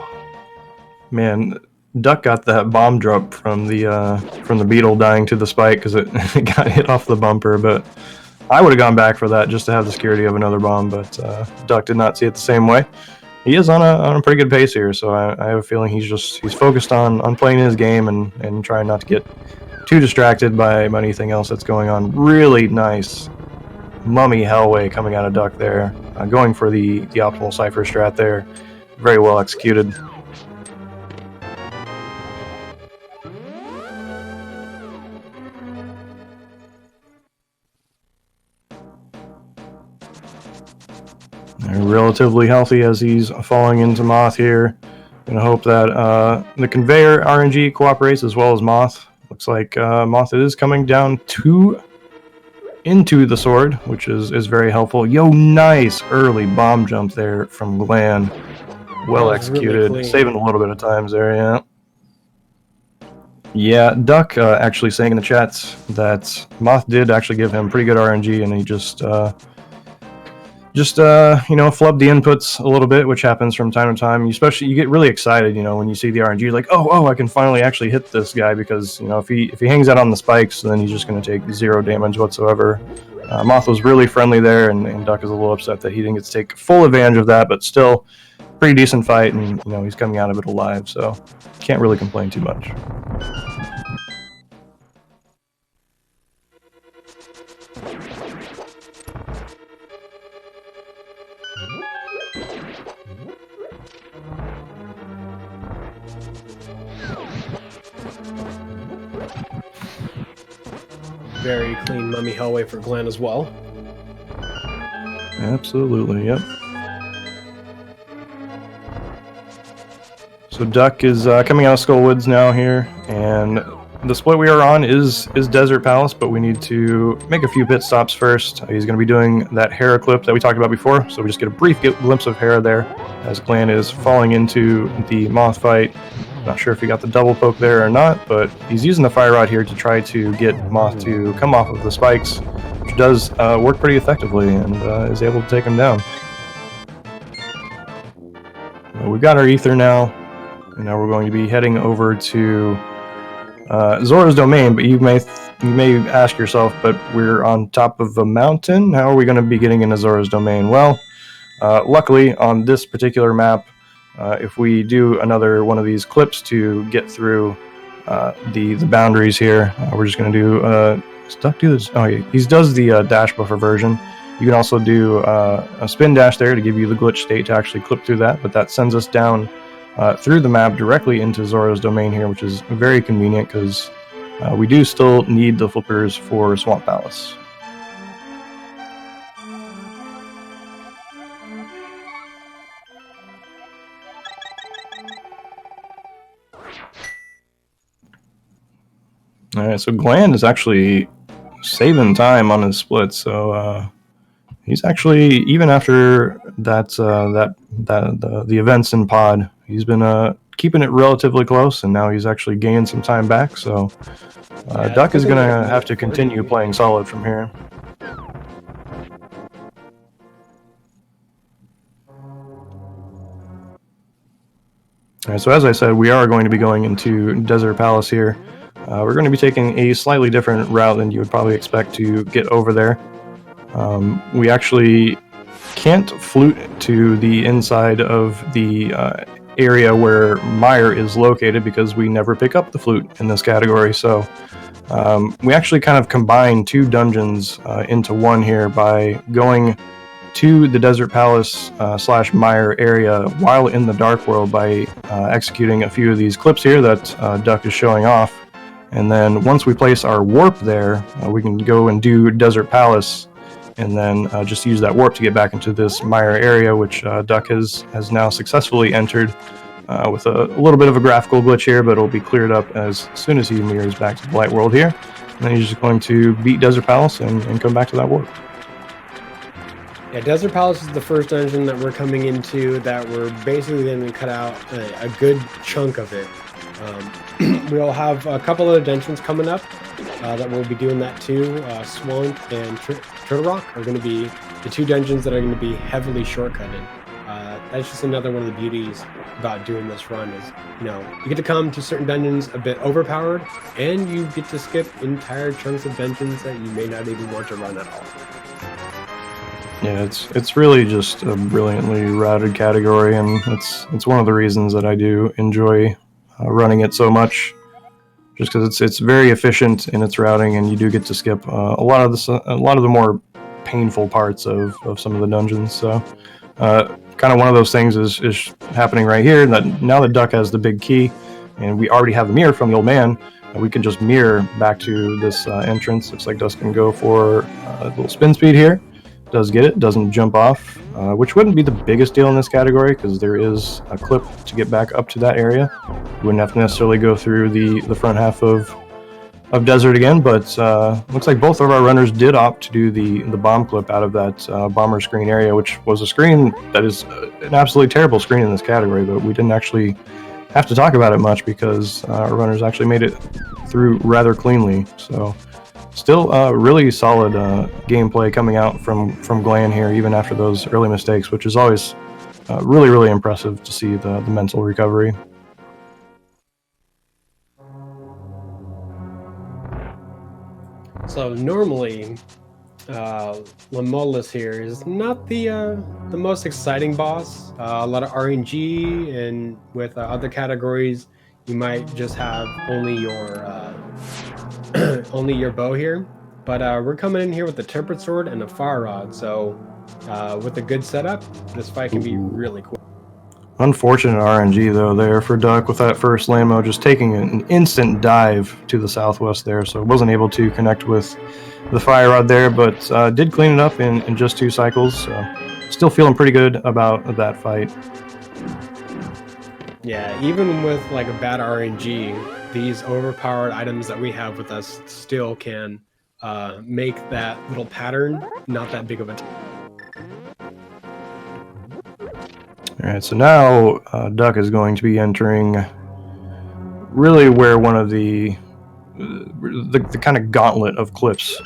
Man, Duck got that bomb drop from the beetle dying to the spike because it got hit off the bumper, but I would have gone back for that just to have the security of another bomb, but Duck did not see it the same way. He is on a pretty good pace here, so I have a feeling he's focused on playing his game and trying not to get too distracted by anything else that's going on. Really nice mummy hellway coming out of Duck there, going for the optimal cipher strat there. Very well executed. Relatively healthy as he's falling into Moth here. Gonna hope that the conveyor RNG cooperates as well as Moth. Looks like Moth is coming down into the sword, which is very helpful. Yo, nice early bomb jump there from Glan. Well executed, really saving a little bit of times there, yeah. Yeah, Duck actually saying in the chats that Moth did actually give him pretty good RNG, and he just flub the inputs a little bit, which happens from time to time. Especially, you get really excited, when you see the RNG, like, oh, I can finally actually hit this guy, because, if he hangs out on the spikes, then he's just going to take 0 damage whatsoever. Moth was really friendly there, and Duck is a little upset that he didn't get to take full advantage of that, but still, pretty decent fight, and, he's coming out of it alive, so can't really complain too much. very clean mummy hallway for Glan as well. Absolutely, yep. So Duck is coming out of Skullwoods now here, and the split we are on is Desert Palace, but we need to make a few pit stops first. He's going to be doing that Hera clip that we talked about before, so we just get a brief glimpse of Hera there as Glan is falling into the moth fight. Not sure if he got the double poke there or not, but he's using the fire rod here to try to get Moth to come off of the spikes, which does work pretty effectively and is able to take him down. We've got our ether now, and now we're going to be heading over to Zora's Domain, but you may ask yourself, but we're on top of a mountain? How are we going to be getting into Zora's Domain? Well, luckily on this particular map, if we do another one of these clips to get through the boundaries here, we're just going to do Duck do this. Oh, he does the dash buffer version. You can also do a spin dash there to give you the glitch state to actually clip through that, but that sends us down through the map directly into Zora's Domain here, which is very convenient because we do still need the flippers for Swamp Palace. Alright, so Glan is actually saving time on his split, so he's actually, even after that the events in pod, he's been keeping it relatively close, and now he's actually gaining some time back, so Duck is going to have to continue playing solid from here. Alright, so as I said, we are going to be going into Desert Palace here. We're going to be taking a slightly different route than you would probably expect to get over there. We actually can't flute to the inside of the area where Mire is located because we never pick up the flute in this category. So we actually kind of combine two dungeons into one here by going to the Desert Palace / Mire area while in the Dark World by executing a few of these clips here that Duck is showing off. And then once we place our warp there, we can go and do Desert Palace and then just use that warp to get back into this Mire area, which Duck has now successfully entered with a little bit of a graphical glitch here, but it'll be cleared up as soon as he mirrors back to the Light World here. And then he's just going to beat Desert Palace and come back to that warp. Yeah, Desert Palace is the first dungeon that we're coming into that we're basically going to cut out a good chunk of it. We'll have a couple of dungeons coming up that we'll be doing that too. Swamp and Turtle Rock are going to be the two dungeons that are going to be heavily shortcutted. That's just another one of the beauties about doing this run is, you know, you get to come to certain dungeons a bit overpowered, and you get to skip entire chunks of dungeons that you may not even want to run at all. Yeah, it's really just a brilliantly routed category, and it's one of the reasons that I do enjoy running it so much, just because it's very efficient in its routing, and you do get to skip a lot of the more painful parts of some of the dungeons. So kind of one of those things is happening right here, that now that Duck has the big key and we already have the mirror from the old man, we can just mirror back to this entrance. Looks like Dusk can go for a little spin speed here. Does get it, doesn't jump off, which wouldn't be the biggest deal in this category because there is a clip to get back up to that area. You wouldn't have to necessarily go through the front half of desert again, but looks like both of our runners did opt to do the bomb clip out of that bomber screen area, which was a screen that is an absolutely terrible screen in this category, but we didn't actually have to talk about it much because our runners actually made it through rather cleanly. So still really solid gameplay coming out from Glan here, even after those early mistakes, which is always really, really impressive to see the mental recovery. So normally, Lamolus here is not the most exciting boss. A lot of RNG, and with other categories, you might just have only your only your bow here. But we're coming in here with the tempered sword and a fire rod. So with a good setup, this fight can be really cool. Unfortunate RNG though there for Duck with that first Lamo, just taking an instant dive to the southwest there, so wasn't able to connect with the fire rod there, but did clean it up in just 2 cycles. So still feeling pretty good about that fight. Yeah, even with like a bad RNG, these overpowered items that we have with us still can make that little pattern not that big of a. All right, so now Duck is going to be entering really where one of the kind of gauntlet of clips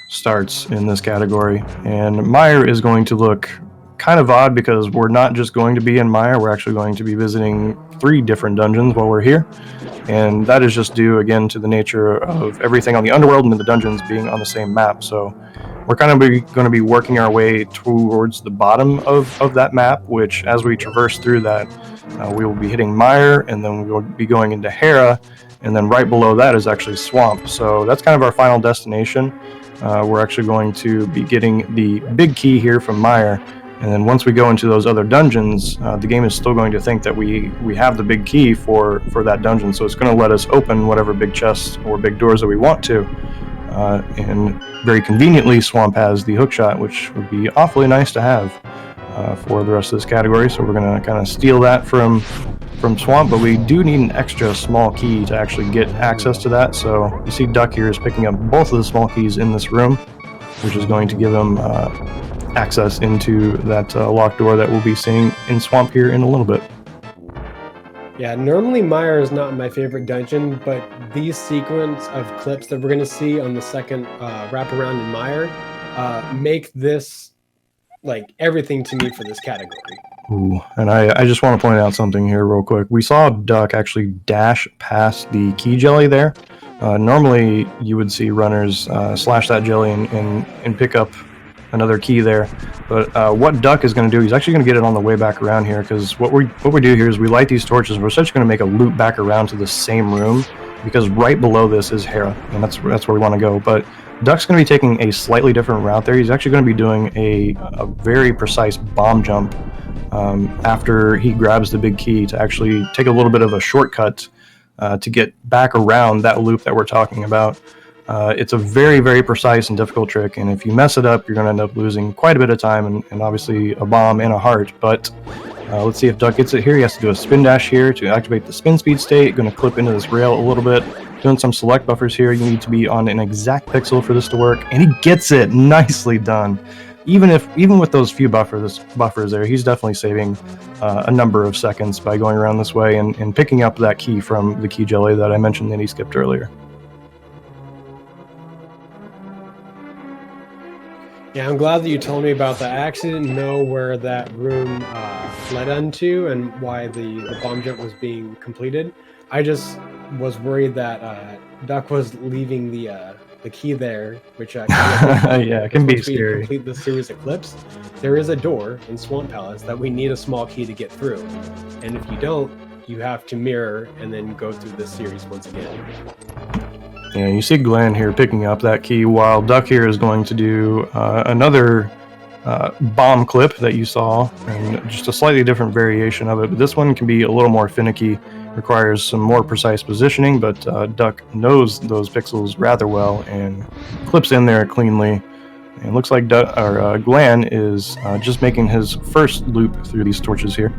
starts in this category, and Mire is going to look kind of odd because we're not just going to be in Mire, we're actually going to be visiting 3 different dungeons while we're here, and that is just due again to the nature of everything on the underworld and the dungeons being on the same map. So we're kind of going to be working our way towards the bottom of that map, which as we traverse through that, we will be hitting Mire, and then we'll be going into Hera, and then right below that is actually Swamp. So that's kind of our final destination. We're actually going to be getting the big key here from Mire, and then once we go into those other dungeons, the game is still going to think that we have the big key for that dungeon, so it's going to let us open whatever big chests or big doors that we want to. And very conveniently, Swamp has the hookshot, which would be awfully nice to have for the rest of this category, so we're going to kind of steal that from Swamp, but we do need an extra small key to actually get access to that. So you see Duck here is picking up both of the small keys in this room, which is going to give him access into that locked door that we'll be seeing in Swamp here in a little bit. Yeah, normally Mire is not my favorite dungeon, but these sequence of clips that we're going to see on the second wraparound in Mire make this like everything to me for this category. Ooh, and I just want to point out something here real quick. We saw Duck actually dash past the key jelly there. Normally you would see runners slash that jelly and pick up another key there, but what Duck is going to do, he's actually going to get it on the way back around here, because what we do here is we light these torches. We're essentially going to make a loop back around to the same room, because right below this is Hera, and that's where we want to go. But Duck's going to be taking a slightly different route there. He's actually going to be doing a very precise bomb jump after he grabs the big key to actually take a little bit of a shortcut to get back around that loop that we're talking about. It's a very, very precise and difficult trick, and if you mess it up, you're going to end up losing quite a bit of time and obviously a bomb and a heart. But let's see if Duck gets it here. He has to do a spin dash here to activate the spin speed state. Going to clip into this rail a little bit. Doing some select buffers here. You need to be on an exact pixel for this to work, and he gets it. Nicely done. Even with those few buffers there, he's definitely saving a number of seconds by going around this way and picking up that key from the key jelly that I mentioned that he skipped earlier. Yeah, I'm glad that you told me about that. I actually didn't know where that room led onto and why the bomb jump was being completed. I just was worried that Duck was leaving the key there, which yeah, it can be scary. To complete the series of clips, there is a door in Swamp Palace that we need a small key to get through, and if you don't, you have to mirror and then go through this series once again. Yeah, you see Glan here picking up that key, while Duck here is going to do another bomb clip that you saw, and just a slightly different variation of it. But this one can be a little more finicky, requires some more precise positioning, but Duck knows those pixels rather well and clips in there cleanly. And it looks like Glan is just making his first loop through these torches here.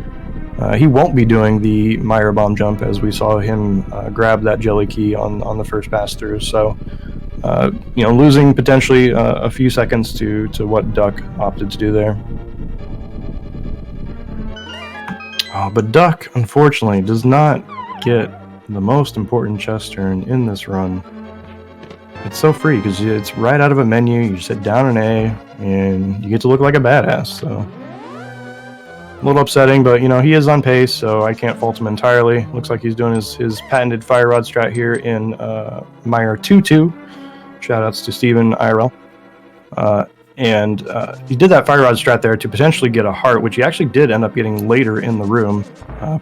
He won't be doing the Mire bomb jump, as we saw him grab that jelly key on the first pass through. So, losing potentially a few seconds to what Duck opted to do there. But Duck, unfortunately, does not get the most important chest turn in this run. It's so free because it's right out of a menu. You just hit down an A, and you get to look like a badass. So. A little upsetting, but he is on pace, so I can't fault him entirely. Looks like he's doing his patented fire rod strat here in Mire 2-2. Shoutouts to Steven IRL. And he did that fire rod strat there to potentially get a heart, which he actually did end up getting later in the room,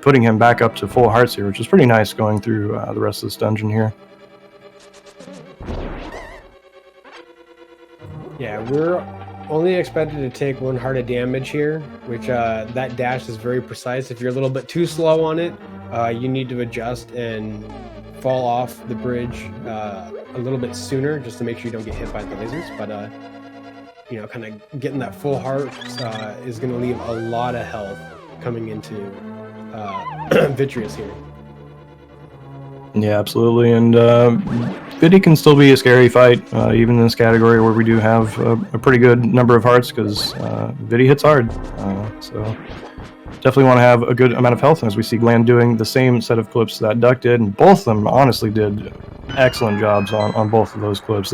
putting him back up to full hearts here, which is pretty nice going through the rest of this dungeon here. Yeah, we're only expected to take 1 heart of damage here, which that dash is very precise. If you're a little bit too slow on it, you need to adjust and fall off the bridge a little bit sooner, just to make sure you don't get hit by the lasers. But you know, kind of getting that full heart is going to leave a lot of health coming into Vitreous here. Yeah, absolutely. And Biddy can still be a scary fight, even in this category where we do have a pretty good number of hearts, because Biddy hits hard. So definitely want to have a good amount of health. And as we see Glan doing the same set of clips that Duck did, and both of them honestly did excellent jobs on both of those clips.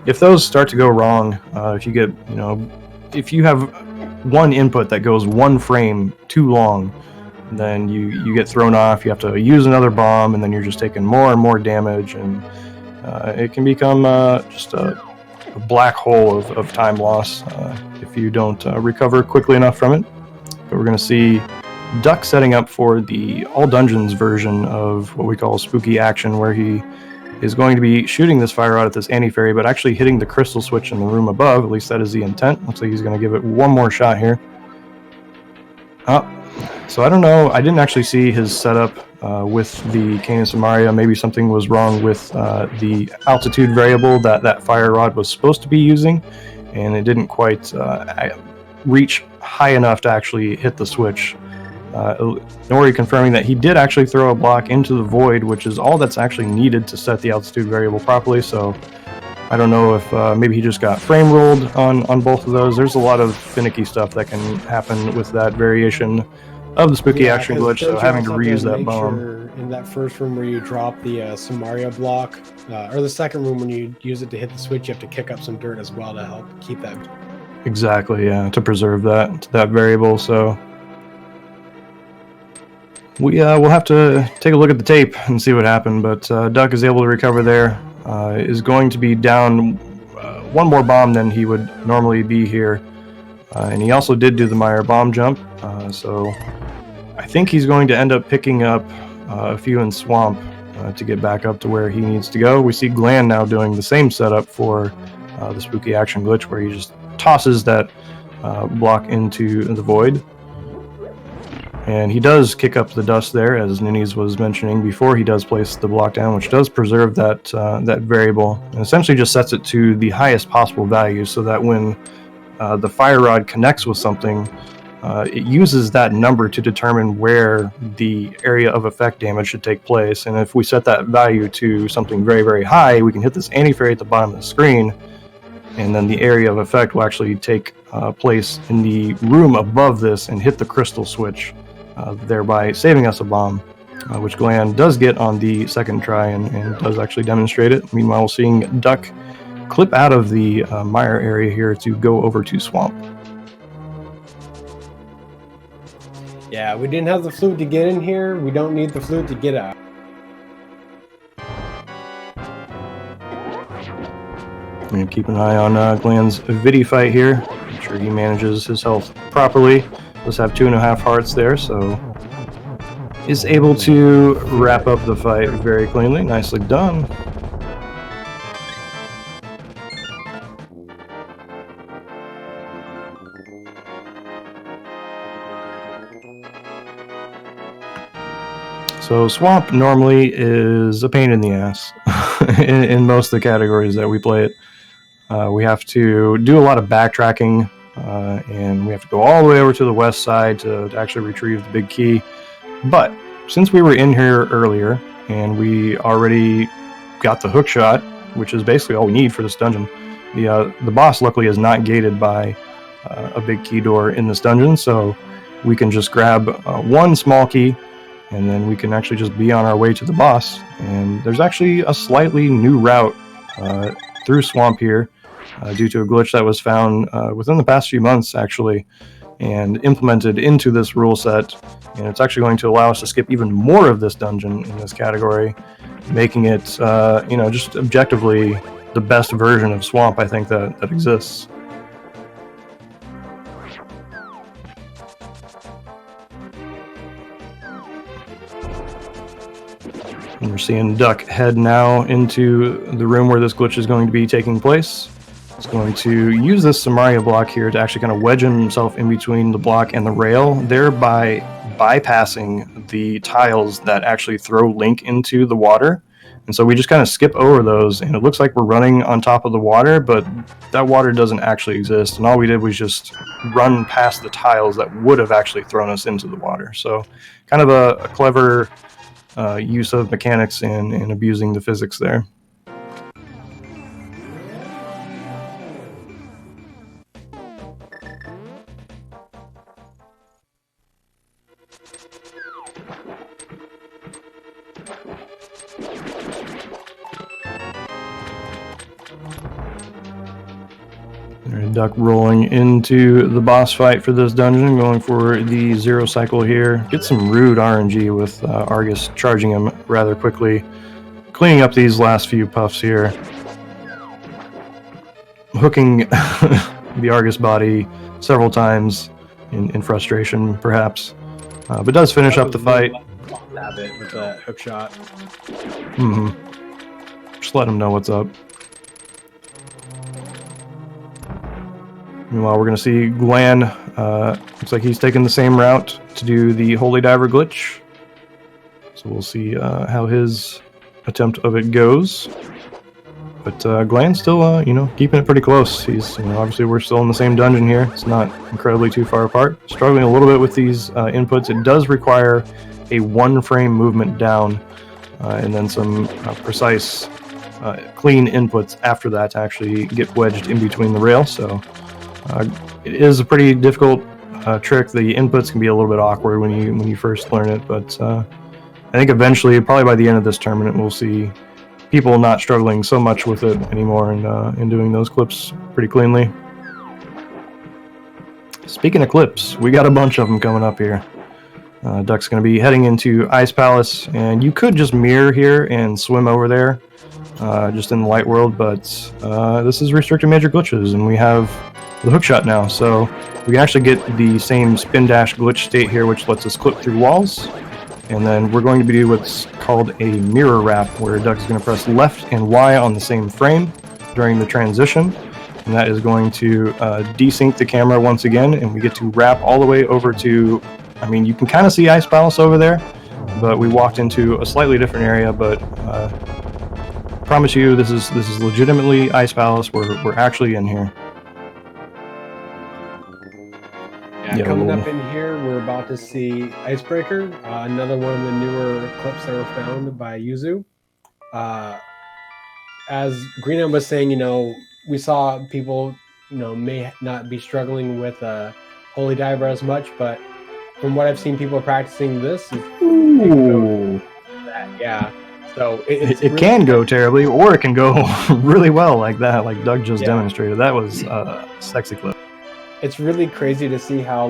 If those start to go wrong, if you get, you know, if you have one input that goes 1 frame too long, then you get thrown off. You have to use another bomb, and then you're just taking more and more damage, and it can become just a black hole of time loss if you don't recover quickly enough from it. But we're going to see Duck setting up for the All Dungeons version of what we call Spooky Action, where he is going to be shooting this fire rod at this anti-fairy, but actually hitting the crystal switch in the room above. At least that is the intent. Looks like he's going to give it one more shot here. So I don't know. I didn't actually see his setup with the Canis and Maria. Maybe something was wrong with the altitude variable that fire rod was supposed to be using, and it didn't quite reach high enough to actually hit the switch. Nori confirming that he did actually throw a block into the void, which is all that's actually needed to set the altitude variable properly. So I don't know if maybe he just got frame rolled on both of those. There's a lot of finicky stuff that can happen with that variation of the Spooky Action glitch, so having to reuse that bomb. In that first room where you drop the Samaria block, or the second room when you use it to hit the switch, you have to kick up some dirt as well to help keep that. Exactly, yeah, to preserve that variable. So we'll have to take a look at the tape and see what happened, but Duck is able to recover there. Is going to be down 1 more bomb than he would normally be here, and he also did do the Meyer bomb jump, so I think he's going to end up picking up a few in Swamp to get back up to where he needs to go. We see Glan now doing the same setup for the Spooky Action glitch, where he just tosses that block into the void. And he does kick up the dust there, as Nini's was mentioning before. He does place the block down, which does preserve that variable, and essentially just sets it to the highest possible value, so that when the fire rod connects with something, it uses that number to determine where the area of effect damage should take place. And if we set that value to something very, very high, we can hit this anti-fairy at the bottom of the screen, and then the area of effect will actually take place in the room above this and hit the crystal switch, thereby saving us a bomb, which Glan does get on the second try and does actually demonstrate it. Meanwhile, we're seeing Duck clip out of the mire area here to go over to Swamp. Yeah, we didn't have the flute to get in here. We don't need the flute to get out. I'm going to keep an eye on Glan's Vidi fight here. Make sure he manages his health properly. Does have 2.5 hearts there, so is able to wrap up the fight very cleanly. Nicely done. So Swamp normally is a pain in the ass in most of the categories that we play it. We have to do a lot of backtracking, and we have to go all the way over to the west side to actually retrieve the big key. But since we were in here earlier and we already got the hook shot, which is basically all we need for this dungeon, the boss luckily is not gated by a big key door in this dungeon, so we can just grab one small key, and then we can actually just be on our way to the boss. And there's actually a slightly new route through Swamp here due to a glitch that was found within the past few months, actually, and implemented into this rule set. And it's actually going to allow us to skip even more of this dungeon in this category, making it, just objectively the best version of Swamp, I think, that exists. And we're seeing Duck head now into the room where this glitch is going to be taking place. It's going to use this Samaria block here to actually kind of wedge himself in between the block and the rail, thereby bypassing the tiles that actually throw Link into the water. And so we just kind of skip over those, and it looks like we're running on top of the water, but that water doesn't actually exist. And all we did was just run past the tiles that would have actually thrown us into the water. So kind of a clever use of mechanics and abusing the physics there. Duck rolling into the boss fight for this dungeon, going for the 0 cycle here. Get some rude RNG with Argus charging him rather quickly, cleaning up these last few puffs here, hooking the Argus body several times in frustration, perhaps, but does finish up the fight. Stab it with that hook shot. Just let him know what's up. Meanwhile, we're going to see Glan. Looks like he's taking the same route to do the Holy Diver glitch. So we'll see how his attempt of it goes. But Glan's still, keeping it pretty close. He's, obviously we're still in the same dungeon here. It's not incredibly too far apart. Struggling a little bit with these inputs. It does require a 1-frame movement down, and then some precise, clean inputs after that to actually get wedged in between the rail. So. It is a pretty difficult trick. The inputs can be a little bit awkward when you first learn it, but I think eventually, probably by the end of this tournament, we'll see people not struggling so much with it anymore and doing those clips pretty cleanly. Speaking of clips, we got a bunch of them coming up here. Duck's going to be heading into Ice Palace, and you could just mirror here and swim over there, just in the light world, but this is restricted major glitches, and we have the hookshot now, so we can actually get the same spin dash glitch state here, which lets us clip through walls. And then we're going to do what's called a mirror wrap, where Duck is going to press left and Y on the same frame during the transition, and that is going to desync the camera once again, and we get to wrap all the way over to, you can kind of see Ice Palace over there, but we walked into a slightly different area. But promise you, this is legitimately Ice Palace. We're actually in here. Yeah, coming up in here, we're about to see Icebreaker, another one of the newer clips that were found by Yuzu. As Greenham was saying, we saw people, may not be struggling with Holy Diver as much, but from what I've seen, people practicing this. Ooh. Yeah. So it really can go terribly, or it can go really well like that, like Doug just demonstrated. That was a sexy clip. It's really crazy to see how,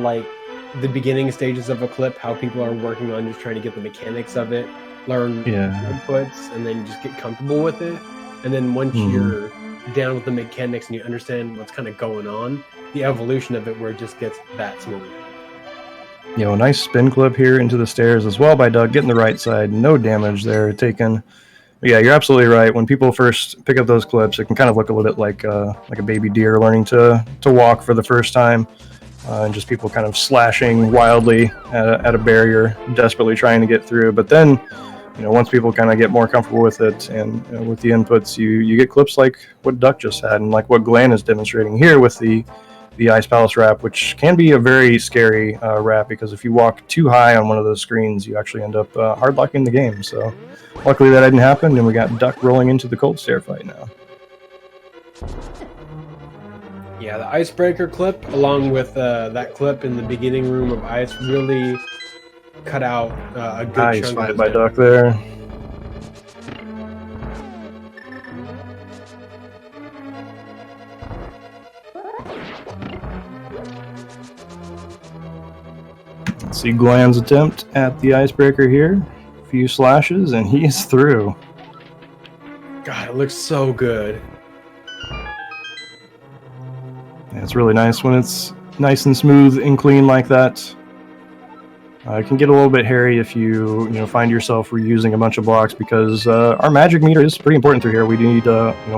the beginning stages of a clip, how people are working on just trying to get the mechanics of it, learn inputs, and then just get comfortable with it. And then once you're down with the mechanics and you understand what's kind of going on, the evolution of it where it just gets that smooth. A nice spin clip here into the stairs as well by Doug, getting the right side. No damage there taken. But yeah, you're absolutely right. When people first pick up those clips, it can kind of look a little bit like a baby deer learning to walk for the first time, and just people kind of slashing wildly at a barrier, desperately trying to get through. But then, once people kind of get more comfortable with it and with the inputs, you get clips like what Duck just had, and like what Glan is demonstrating here with the Ice Palace wrap, which can be a very scary wrap, because if you walk too high on one of those screens, you actually end up hardlocking the game. So luckily that didn't happen, and we got Duck rolling into the cold stair fight now. Yeah, the Icebreaker clip, along with that clip in the beginning room of Ice, really cut out a good nice chunk fight of by Duck there. Let's see Glan's attempt at the Icebreaker here. A few slashes, and he is through. God, it looks so good. Yeah, it's really nice when it's nice and smooth and clean like that. It can get a little bit hairy if you find yourself reusing a bunch of blocks, because our magic meter is pretty important through here. We need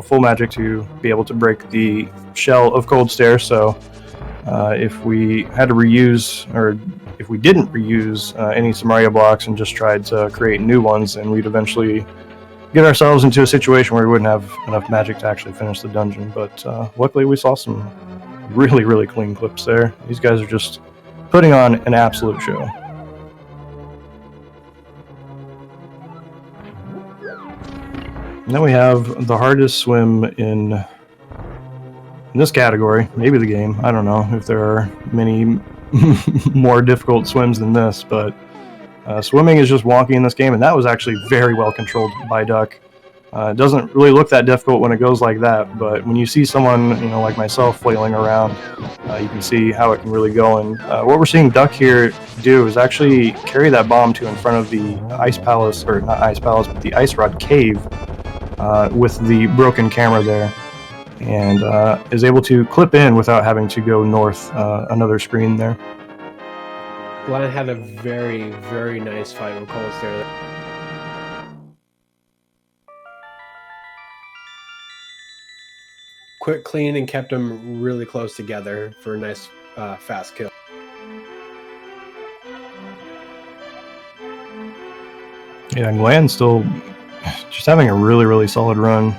full magic to be able to break the shell of Cold Stare. So if we had to reuse, or if we didn't reuse any Samaria blocks and just tried to create new ones, then we'd eventually get ourselves into a situation where we wouldn't have enough magic to actually finish the dungeon. But luckily we saw some really, really clean clips there. These guys are just putting on an absolute show. And then we have the hardest swim in this category, maybe the game. I don't know if there are many more difficult swims than this, but swimming is just wonky in this game, and that was actually very well controlled by Duck. It doesn't really look that difficult when it goes like that, but when you see someone, like myself, flailing around, you can see how it can really go. And what we're seeing Duck here do is actually carry that bomb to in front of the Ice Palace, or not Ice Palace, but the Ice Rod Cave, with the broken camera there, and is able to clip in without having to go north another screen there. Glan had a very, very nice fight with Cold Stare. Quick, clean, and kept them really close together for a nice, fast kill. Yeah, Glan's still just having a really, really solid run.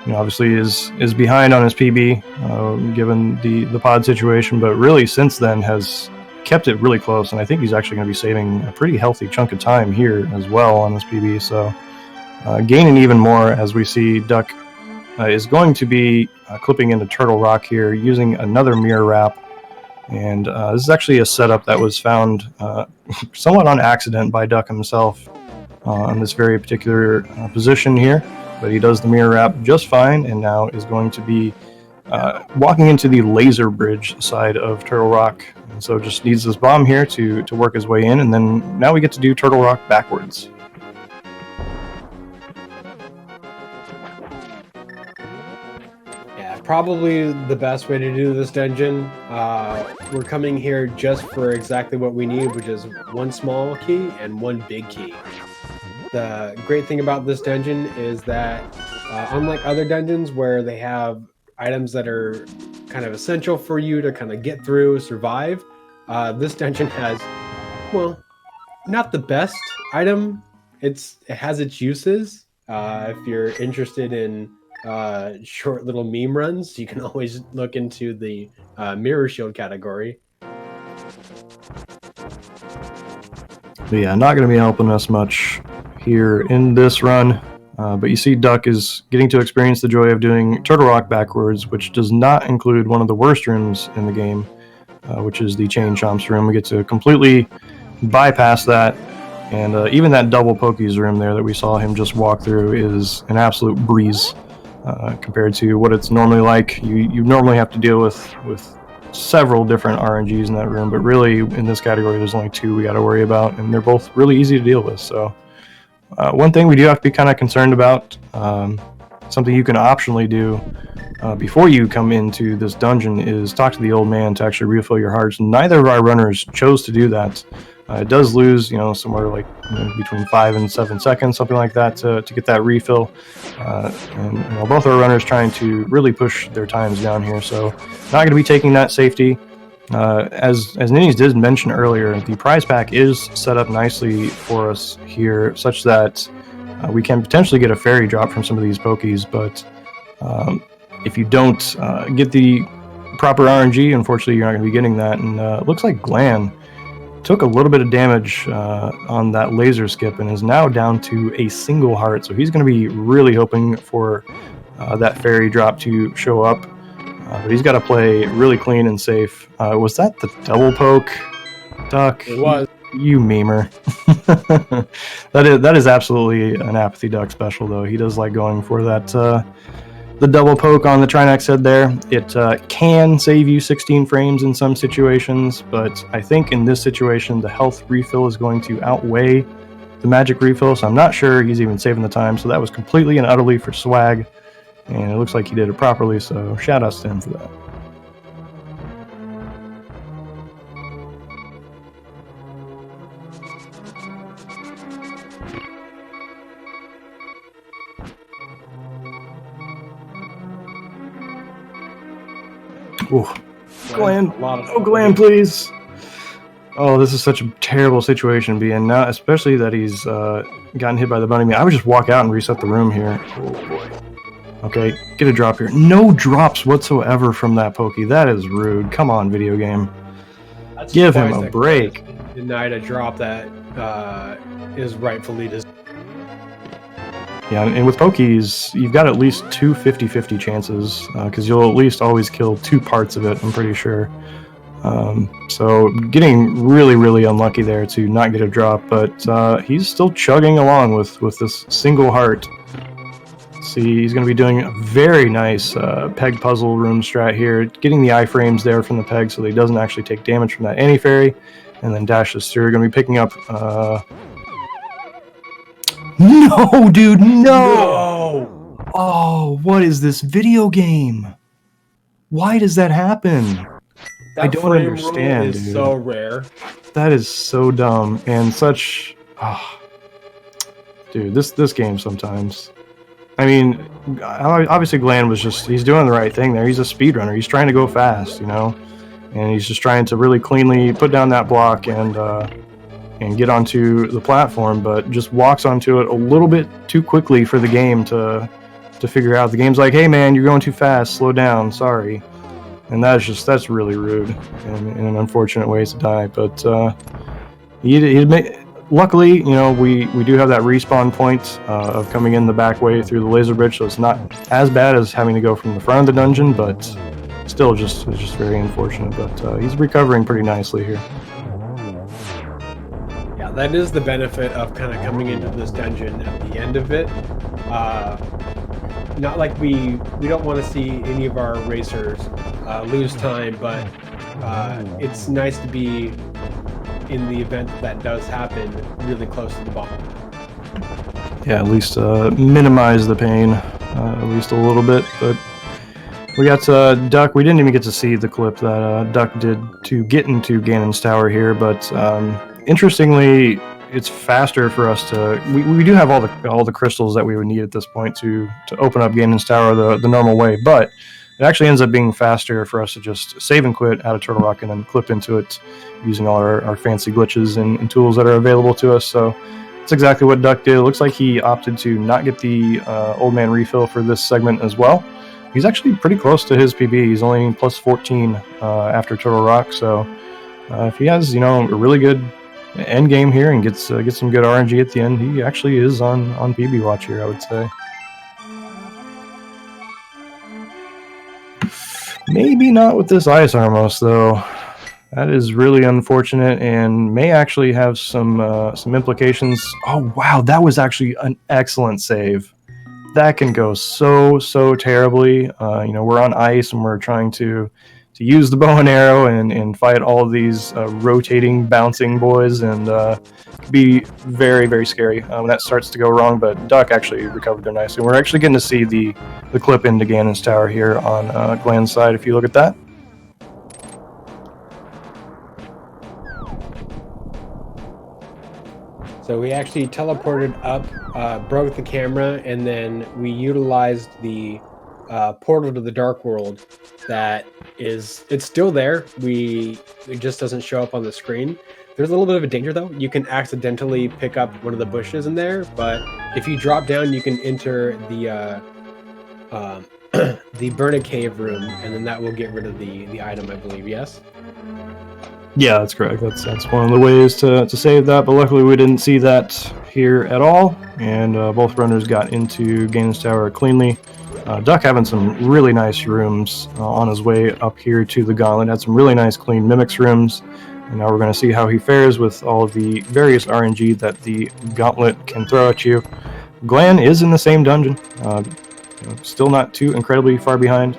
Obviously is behind on his PB, given the pod situation, but really since then has kept it really close, and I think he's actually going to be saving a pretty healthy chunk of time here as well on his PB, so gaining even more as we see Duck is going to be clipping into Turtle Rock here using another mirror wrap, and this is actually a setup that was found somewhat on accident by Duck himself on this very particular position here, but he does the mirror wrap just fine, and now is going to be walking into the laser bridge side of Turtle Rock. And so just needs this bomb here to work his way in, and then now we get to do Turtle Rock backwards. Yeah, probably the best way to do this dungeon. We're coming here just for exactly what we need, which is one small key and one big key. The great thing about this dungeon is that unlike other dungeons where they have items that are kind of essential for you to kind of get through, survive, this dungeon has, well, not the best item. It has its uses. If you're interested in short little meme runs, you can always look into the mirror shield category. But yeah, not going to be helping us much here in this run, but you see Duck is getting to experience the joy of doing Turtle Rock backwards, which does not include one of the worst rooms in the game, which is the Chain Chomps room. We get to completely bypass that, and even that double Pokies room there that we saw him just walk through is an absolute breeze compared to what it's normally like. You normally have to deal with several different RMGs in that room, but really in this category there's only two we got to worry about, and they're both really easy to deal with. So one thing we do have to be kind of concerned about, something you can optionally do before you come into this dungeon, is talk to the old man to actually refill your hearts. Neither of our runners chose to do that. It does lose, somewhere like between 5 and 7 seconds, something like that, to get that refill. And both our runners trying to really push their times down here, so not going to be taking that safety. As Ninnies did mention earlier, the prize pack is set up nicely for us here, such that we can potentially get a fairy drop from some of these Pokies, but if you don't get the proper RNG, unfortunately you're not going to be getting that. And it looks like Glan took a little bit of damage on that laser skip and is now down to a single heart, so he's going to be really hoping for that fairy drop to show up. But he's got to play really clean and safe. Was that the double poke, Duck? It was. You memer. That is absolutely an apathyduck special, though. He does like going for that the double poke on the Trinax head there. It can save you 16 frames in some situations, but I think in this situation the health refill is going to outweigh the magic refill, so I'm not sure he's even saving the time. So that was completely and utterly for swag, and it looks like he did it properly, so shout outs to him for that. Ooh. Glan. A lot of Oh, Glan, please. Oh, this is such a terrible situation to be in now, especially that he's gotten hit by the bunny meat. I would just walk out and reset the room here. Oh, boy. Okay, get a drop here. No drops whatsoever from that Pokey. That is rude. Come on, video game. That's Give him twice a that break. Glan denied a drop that is rightfully deserved. Yeah, and with Pokies, you've got at least two 50-50 chances, because you'll at least always kill two parts of it, I'm pretty sure. So getting really, really unlucky there to not get a drop, but he's still chugging along with this single heart. See, he's going to be doing a very nice peg puzzle room strat here, getting the iframes there from the peg so that he doesn't actually take damage from that anti-fairy, and then dashes through. Going to be picking up... No, dude, no! Oh, what is this video game? Why does that happen? I don't understand, is dude. so rare. That is so dumb and such... Dude, this game sometimes... I mean, obviously Glan was just... He's doing the right thing there. He's a speedrunner. He's trying to go fast, you know? And he's just trying to really cleanly put down that block and get onto the platform, but just walks onto it a little bit too quickly for the game to figure out. The game's like, hey man, you're going too fast, slow down, sorry. And that's really rude and in an unfortunate way to die. But luckily, you know, we do have that respawn point of coming in the back way through the laser bridge, so it's not as bad as having to go from the front of the dungeon, but still it's just very unfortunate. But he's recovering pretty nicely here. Yeah, that is the benefit of kind of coming into this dungeon at the end of it. Not like we don't want to see any of our racers lose time, but it's nice to be, in the event that does happen, really close to the bottom. Yeah, at least minimize the pain at least a little bit. But we got Duck. We didn't even get to see the clip that Duck did to get into Ganon's Tower here, but interestingly, it's faster for us to... We do have all the crystals that we would need at this point to open up Ganon's Tower the normal way, but it actually ends up being faster for us to just save and quit out of Turtle Rock and then clip into it using all our fancy glitches and tools that are available to us. So that's exactly what Duck did. It looks like he opted to not get the Old Man refill for this segment as well. He's actually pretty close to his PB. He's only plus 14 after Turtle Rock, so if he has, you know, a really good end game here and gets some good RNG at the end, he actually is on PB watch here, I would say. Maybe not with this Ice Armos though. That is really unfortunate and may actually have some implications. Oh wow, that was actually an excellent save. That can go so terribly. You know, we're on ice and we're trying to use the bow and arrow and fight all of these rotating, bouncing boys, and be very scary when that starts to go wrong. But Duck actually recovered there nicely. We're actually getting to see the clip into Ganon's Tower here on Glan's side, if you look at that. So we actually teleported up, broke the camera, and then we utilized the portal to the Dark World. It's still there. It just doesn't show up on the screen. There's a little bit of a danger though. You can accidentally pick up one of the bushes in there, but if you drop down, you can enter the the Burna Cave room, and then that will get rid of the item, I believe. Yes. Yeah, that's correct. That's one of the ways to save that, but luckily we didn't see that here at all, and both runners got into Ganon's Tower cleanly. Duck having some really nice rooms on his way up here to the Gauntlet. Had some really nice clean Mimics rooms, and now we're going to see how he fares with all of the various RNG that the Gauntlet can throw at you. Glan is in the same dungeon, still not too incredibly far behind,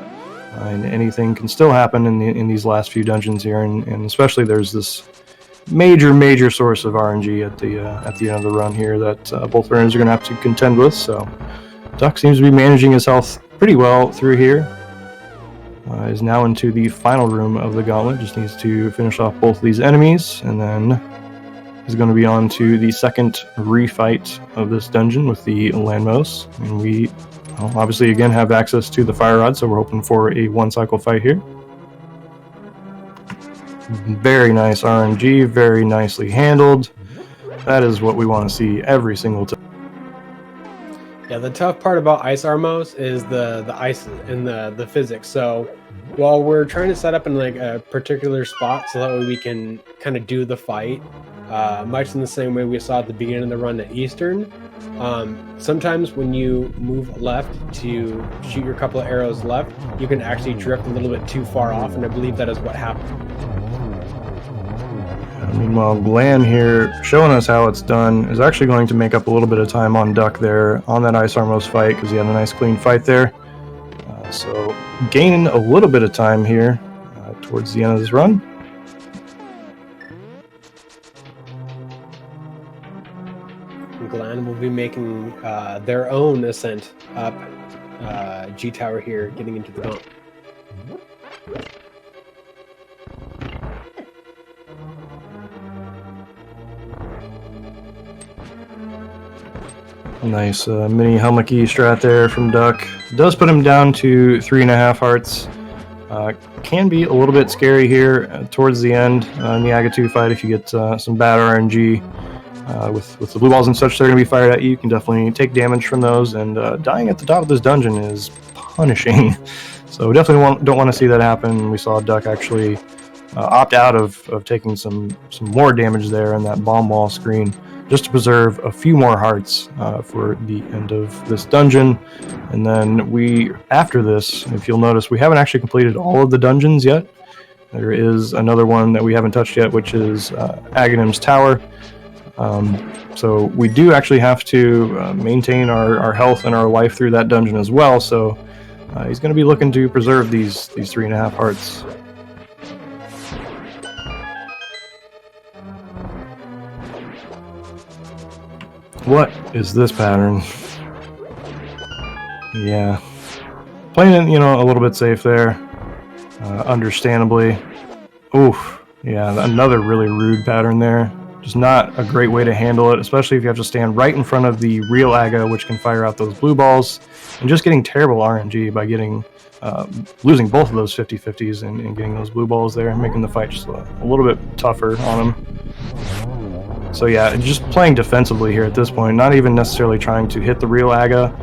and anything can still happen in these last few dungeons here, and especially there's this major source of RNG at the end of the run here that both runners are going to have to contend with. So Duck seems to be managing his health pretty well through here. Is now into the final room of the Gauntlet. Just needs to finish off both of these enemies, and then is going to be on to the second refight of this dungeon with the Landmos. And we obviously again have access to the Fire Rod, so we're hoping for a one-cycle fight here. Very nice RMG, very nicely handled. That is what we want to see every single time. Yeah, the tough part about ice armos is the ice and the physics. So while we're trying to set up in like a particular spot so that way we can kind of do the fight, much in the same way we saw at the beginning of the run at Eastern, sometimes when you move left to shoot your couple of arrows left, you can actually drift a little bit too far off, and I believe that is what happened. Meanwhile, Glan here, showing us how it's done, is actually going to make up a little bit of time on Duck there on that Ice Armos fight, because he had a nice clean fight there. So gaining a little bit of time here towards the end of this run. Glan will be making their own ascent up G Tower here, getting into the bump. Nice mini Helmiki strat there from Duck. Does put him down to 3.5 hearts. Can be a little bit scary here towards the end in the Agatu fight if you get some bad RNG. With the blue balls and such, they're going to be fired at you. You can definitely take damage from those, and dying at the top of this dungeon is punishing. So we definitely don't want to see that happen. We saw Duck actually opt out of taking some more damage there in that bomb wall screen, just to preserve a few more hearts for the end of this dungeon. And then after this, if you'll notice, we haven't actually completed all of the dungeons yet. There is another one that we haven't touched yet, which is Aghanim's Tower. So we do actually have to maintain our health and our life through that dungeon as well. So he's going to be looking to preserve these 3.5 hearts. What is this pattern? Yeah, playing it, a little bit safe there, understandably. Oof, yeah, another really rude pattern there. Just not a great way to handle it, especially if you have to stand right in front of the real Aga, which can fire out those blue balls, and just getting terrible RNG by losing both of those 50-50s and getting those blue balls there, making the fight just a little bit tougher on him. So yeah, just playing defensively here at this point, not even necessarily trying to hit the real Aga,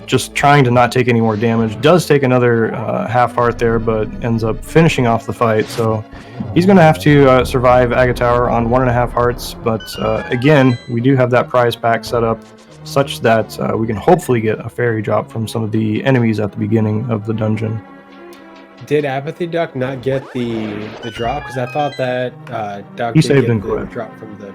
just trying to not take any more damage. Does take another half heart there, but ends up finishing off the fight. So he's going to have to survive Aga Tower on 1.5 hearts. But again, we do have that prize pack set up such that we can hopefully get a fairy drop from some of the enemies at the beginning of the dungeon. Did apathyduck not get the drop? Because I thought that Duck he did saved get and the quit. drop from the...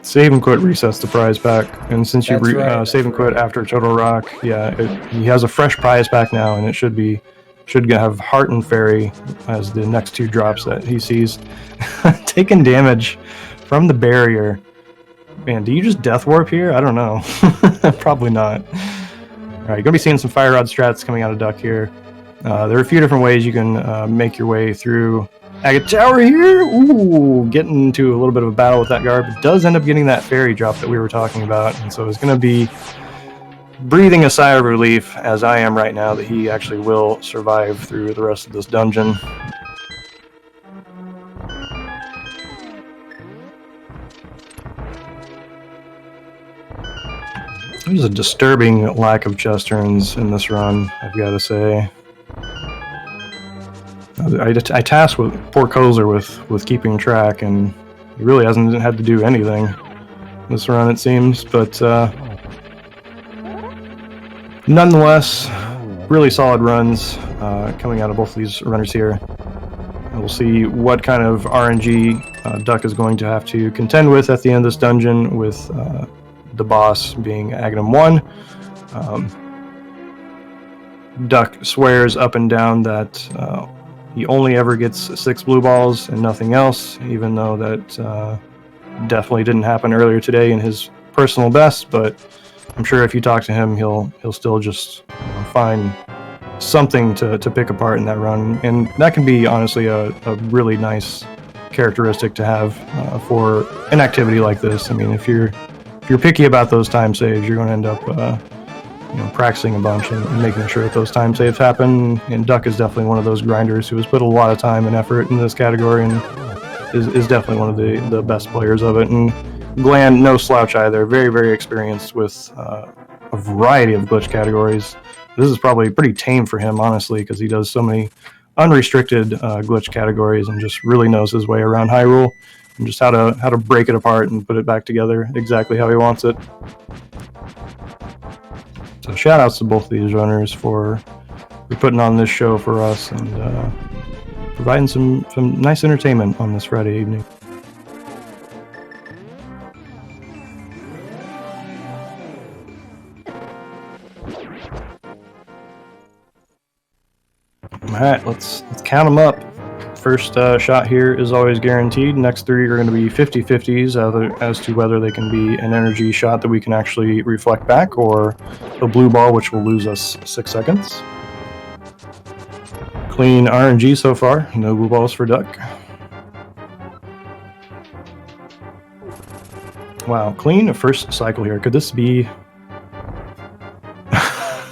Save and quit resets the prize pack, and since you save and quit right. after Total Rock, yeah, he has a fresh prize pack now, and it should have Heart and Fairy as the next 2 drops that he sees. Taking damage from the barrier. Man, do you just Death Warp here? I don't know. Probably not. All right, you're gonna be seeing some Fire Rod strats coming out of Duck here. There are a few different ways you can make your way through Aga Tower here. Ooh, getting into a little bit of a battle with that guard, but does end up getting that fairy drop that we were talking about, and so it's going to be breathing a sigh of relief, as I am right now, that he actually will survive through the rest of this dungeon. There's a disturbing lack of chest turns in this run, I've got to say. I tasked with poor Kozer with keeping track, and he really hasn't had to do anything this run, it seems. But nonetheless, really solid runs coming out of both of these runners here. And we'll see what kind of RNG Duck is going to have to contend with at the end of this dungeon, with the boss being Aghanim 1. Duck swears up and down that he only ever gets 6 blue balls and nothing else, even though that definitely didn't happen earlier today in his personal best. But I'm sure if you talk to him, he'll still just find something to pick apart in that run, and that can be honestly a really nice characteristic to have for an activity like this. I mean, if you're picky about those time saves, you're going to end up practicing a bunch and making sure that those time saves happen. And Duck is definitely one of those grinders who has put a lot of time and effort in this category and is definitely one of the best players of it. And Glan, no slouch either. Very, very experienced with a variety of glitch categories. This is probably pretty tame for him, honestly, because he does so many unrestricted glitch categories and just really knows his way around Hyrule and just how to break it apart and put it back together exactly how he wants it. So shout outs to both of these runners for putting on this show for us and providing some nice entertainment on this Friday evening. Alright, let's count them up. First shot here is always guaranteed. Next three are going to be 50-50s as to whether they can be an energy shot that we can actually reflect back or a blue ball which will lose us 6 seconds. Clean RMG so far. No blue balls for Duck. Wow, clean first cycle here. Could this be...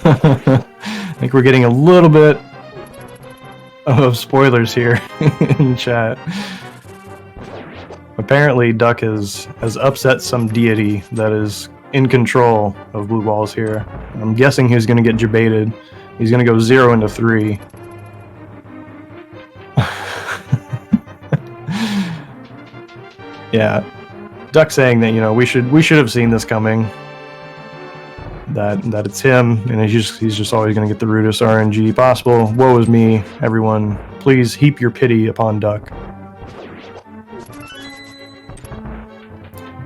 I think we're getting a little bit of spoilers here in chat. Apparently Duck has upset some deity that is in control of blue balls here. I'm guessing he's going to get debated. He's going to go 0 into 3. Yeah, Duck saying that we should have seen this coming. That it's him, and he's just always going to get the rudest RNG possible. Woe is me, everyone. Please heap your pity upon Duck.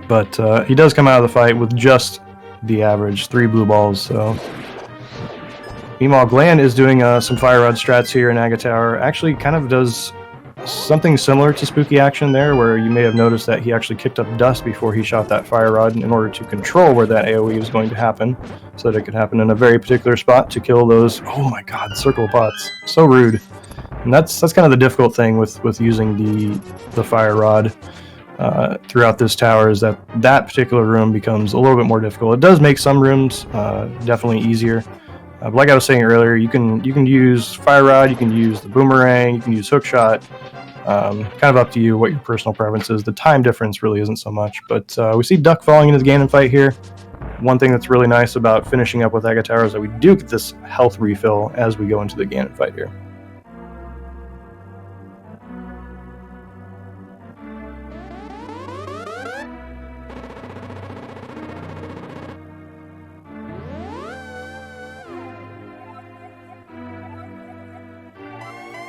But he does come out of the fight with just the average 3 blue balls. So, meanwhile, Glan is doing some fire rod strats here in Agatower. Actually, kind of does something similar to Spooky Action there, where you may have noticed that he actually kicked up dust before he shot that fire rod in order to control where that AoE is going to happen, so that it could happen in a very particular spot to kill those. Oh my god, circle pots, so rude. And that's kind of the difficult thing with using the fire rod throughout this tower, is that particular room becomes a little bit more difficult. It does make some rooms definitely easier. But like I was saying earlier, you can use fire rod, you can use the boomerang, you can use hook shot. Kind of up to you what your personal preference is. The time difference really isn't so much, but we see Duck falling into the Ganon fight here. One thing that's really nice about finishing up with Agatower is that we do get this health refill as we go into the Ganon fight here.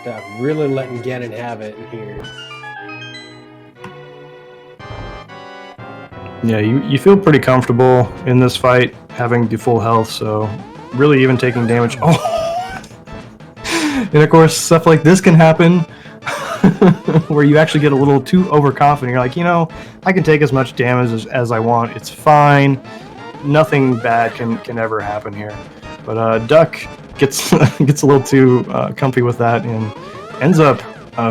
Duck really letting Ganon have it here. Yeah, you feel pretty comfortable in this fight, having the full health, so really even taking damage. Oh! And of course, stuff like this can happen, where you actually get a little too overconfident. You're like, I can take as much damage as I want. It's fine. Nothing bad can ever happen here. But Duck gets a little too comfy with that and ends up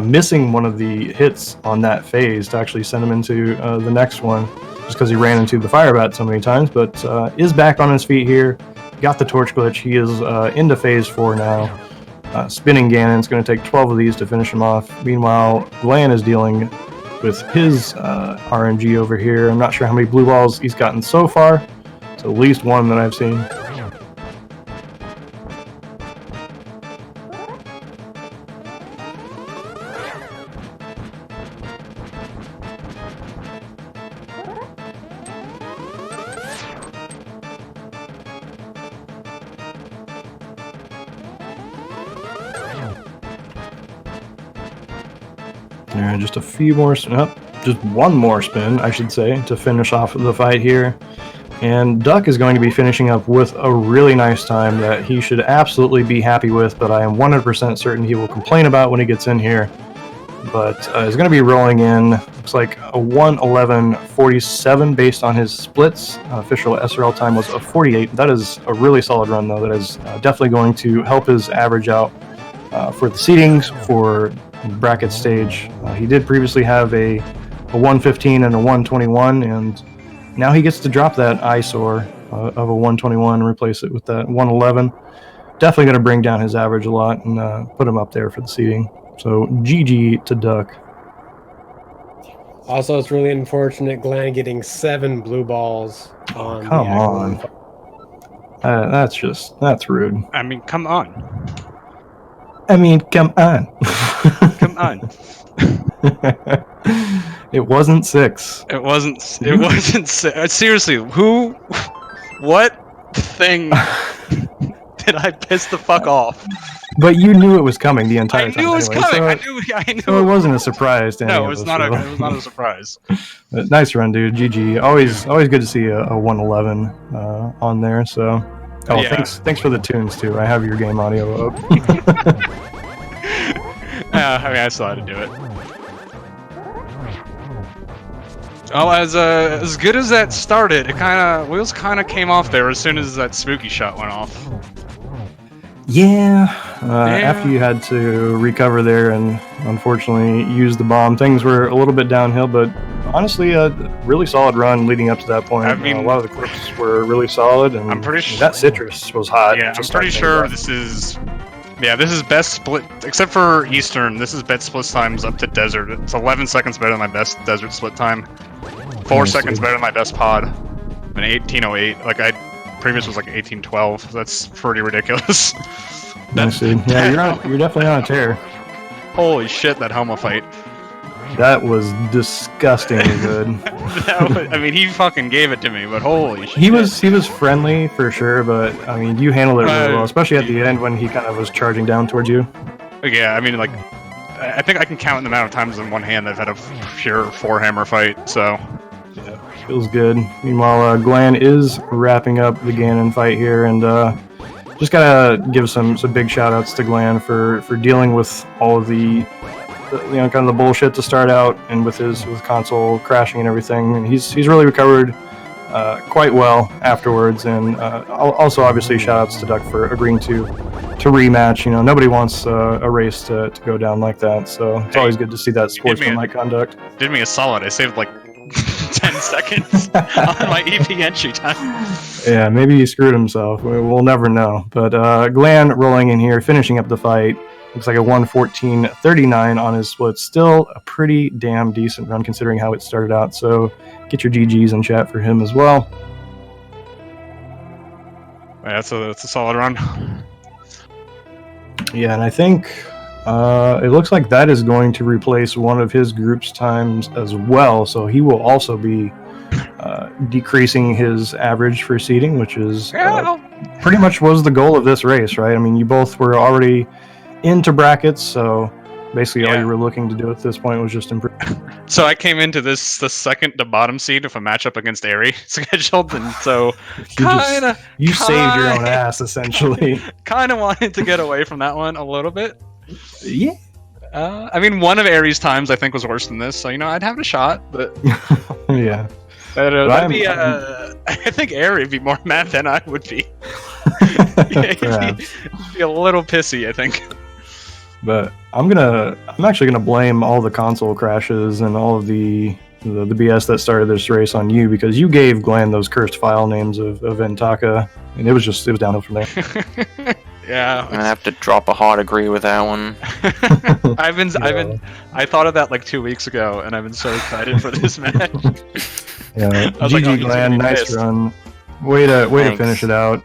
missing one of the hits on that phase to actually send him into the next one, just because he ran into the fire bat so many times. But is back on his feet here, got the torch glitch. He is into phase 4 now. Spinning Ganon's going to take 12 of these to finish him off. Meanwhile, Glan is dealing with his RMG over here. I'm not sure how many blue balls he's gotten so far. It's at least one that I've seen. Alright, just a few more, just one more spin, I should say, to finish off the fight here. And Duck is going to be finishing up with a really nice time that he should absolutely be happy with, but I am 100% certain he will complain about when he gets in here. But he's going to be rolling in, looks like a 1:11.47 based on his splits. Official SRL time was a 48. That is a really solid run, though. That is definitely going to help his average out for the seedings, for bracket stage. He did previously have a 1:15 and a 1:21, and now he gets to drop that eyesore of a 121, replace it with that 111. Definitely going to bring down his average a lot and put him up there for the seeding. So GG to Duck. Also, it's really unfortunate Glan getting 7 blue balls on Come the on. That's rude. I mean, come on. Come on. Come on. It wasn't 6. It wasn't. Seriously, who? What thing did I piss the fuck off? But you knew it was coming the entire time. I knew it was anyway, coming. So I knew. So it wasn't a surprise to any No, of it was us, not. really. It was not a surprise. But nice run, dude. GG. Always good to see a 111 on there. So, Yeah. thanks for the tunes too. I have your game audio up. I mean, I still had to do it. Oh, as good as that started, wheels kind of came off there as soon as that spooky shot went off. Yeah. After you had to recover there and unfortunately use the bomb, things were a little bit downhill. But honestly, a really solid run leading up to that point. I mean, a lot of the clips were really solid, and I'm pretty sure that citrus was hot. Yeah, to I'm start pretty things sure off. this is. Yeah, this is best split, except for Eastern. This is best split times up to desert. It's 11 seconds better than my best desert split time. 4 seconds better than my best pod. An 1808. Previous was like 1812. That's pretty ridiculous. Nice, dude. Yeah, you're definitely on a tear. Holy shit, that Helma fight. That was disgustingly good. I mean, he fucking gave it to me, but holy shit. He was friendly for sure, but I mean, you handled it really well, especially at the end when he kind of was charging down towards you. Yeah, I mean, I think I can count the amount of times in one hand I've had a pure 4-hammer fight, so. Yeah, feels good. Meanwhile, Glan is wrapping up the Ganon fight here, and just gotta give some big shout outs to Glan for dealing with all of the kind of the bullshit to start out, and with console crashing and everything. And he's really recovered quite well afterwards. And also obviously shout outs to Duck for agreeing to rematch. Nobody wants a race to go down like that, so it's always good to see that sportsmanlike conduct. Did me a solid. I saved 10 seconds on my EP entry time. Yeah, maybe he screwed himself. We'll never know. But Glan rolling in here, finishing up the fight. Looks like a 1:14.39 on his split. Still a pretty damn decent run considering how it started out. So get your GGs in chat for him as well. Yeah, that's a solid run. Yeah, and I think it looks like that is going to replace one of his group's times as well. So he will also be decreasing his average for seeding, which is pretty much was the goal of this race, right? I mean, you both were already into brackets, so basically all you were looking to do at this point was just improve. So I came into the second to bottom seed with a matchup against Airy scheduled, and so you saved your own ass essentially. Kind of wanted to get away from that one a little bit. Yeah. I mean, one of Airy's times I think was worse than this, so I'd have a shot, but yeah. That'd be, I think Airy would be more mad than I would be. He'd be a little pissy, I think. But I'm actually gonna blame all the console crashes and all of the BS that started this race on you, because you gave Glan those cursed file names of Entaka, and it was downhill from there. Yeah, I'm gonna have to drop a hard agree with that one. I thought of that 2 weeks ago, and I've been so excited for this match. Yeah, GG Glan, nice run. Way to finish it out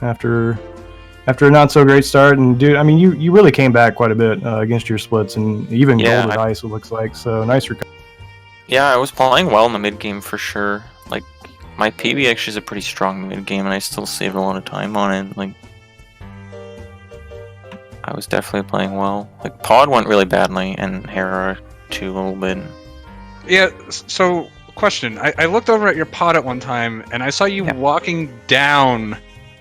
after a not so great start. And dude, I mean, you really came back quite a bit against your splits, and even gold at ice, it looks like. So nice recovery. Yeah, I was playing well in the mid game for sure. My PB actually is a pretty strong mid game, and I still saved a lot of time on it. I was definitely playing well. Pod went really badly, and Hera too a little bit. Yeah. So question: I looked over at your pod at one time, and I saw you walking down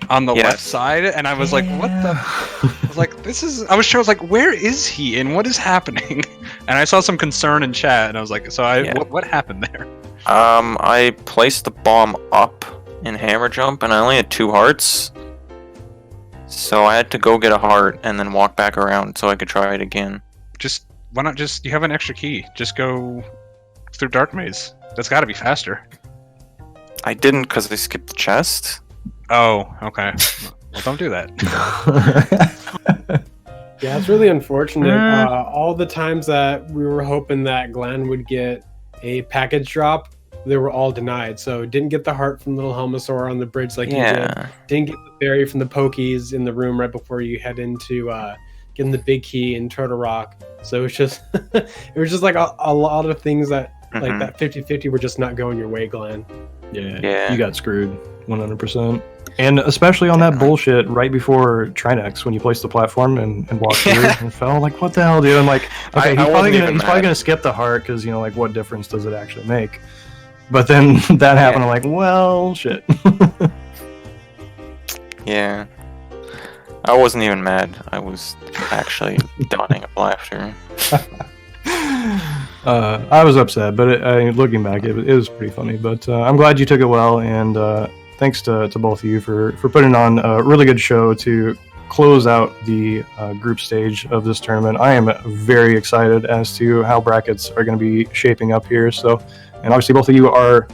on the left side, and I was like, "What the?" I was like, "This is." I was sure. I was like, "Where is he? And what is happening?" And I saw some concern in chat, and I was like, "So what happened there?" I placed the bomb up in hammer jump, and I only had 2 hearts, so I had to go get a heart and then walk back around so I could try it again. Why not you have an extra key? Just go through Dark Maze. That's got to be faster. I didn't because I skipped the chest. Oh, okay. Well, don't do that. Yeah, it's really unfortunate. All the times that we were hoping that Glan would get a package drop, they were all denied. So didn't get the heart from Little Helmasaur on the bridge like you did. Didn't get the berry from the Pokies in the room right before you head into getting the big key in Turtle Rock. So it's just it was just like a lot of things that like that 50-50 were just not going your way, Glenn. Yeah, you got screwed 100%. And especially on that bullshit right before Trinex when you placed the platform and walked through and fell. Like, what the hell, dude? I'm like, okay, he's probably gonna skip the heart because, you know, like, what difference does it actually make? But then that happened. I'm like, well, shit. Yeah. I wasn't even mad. I was actually dying of laughter. I was upset, but looking back, it was pretty funny. But I'm glad you took it well, and thanks to both of you for putting on a really good show to close out the group stage of this tournament. I am very excited as to how brackets are going to be shaping up here. So, and obviously both of you are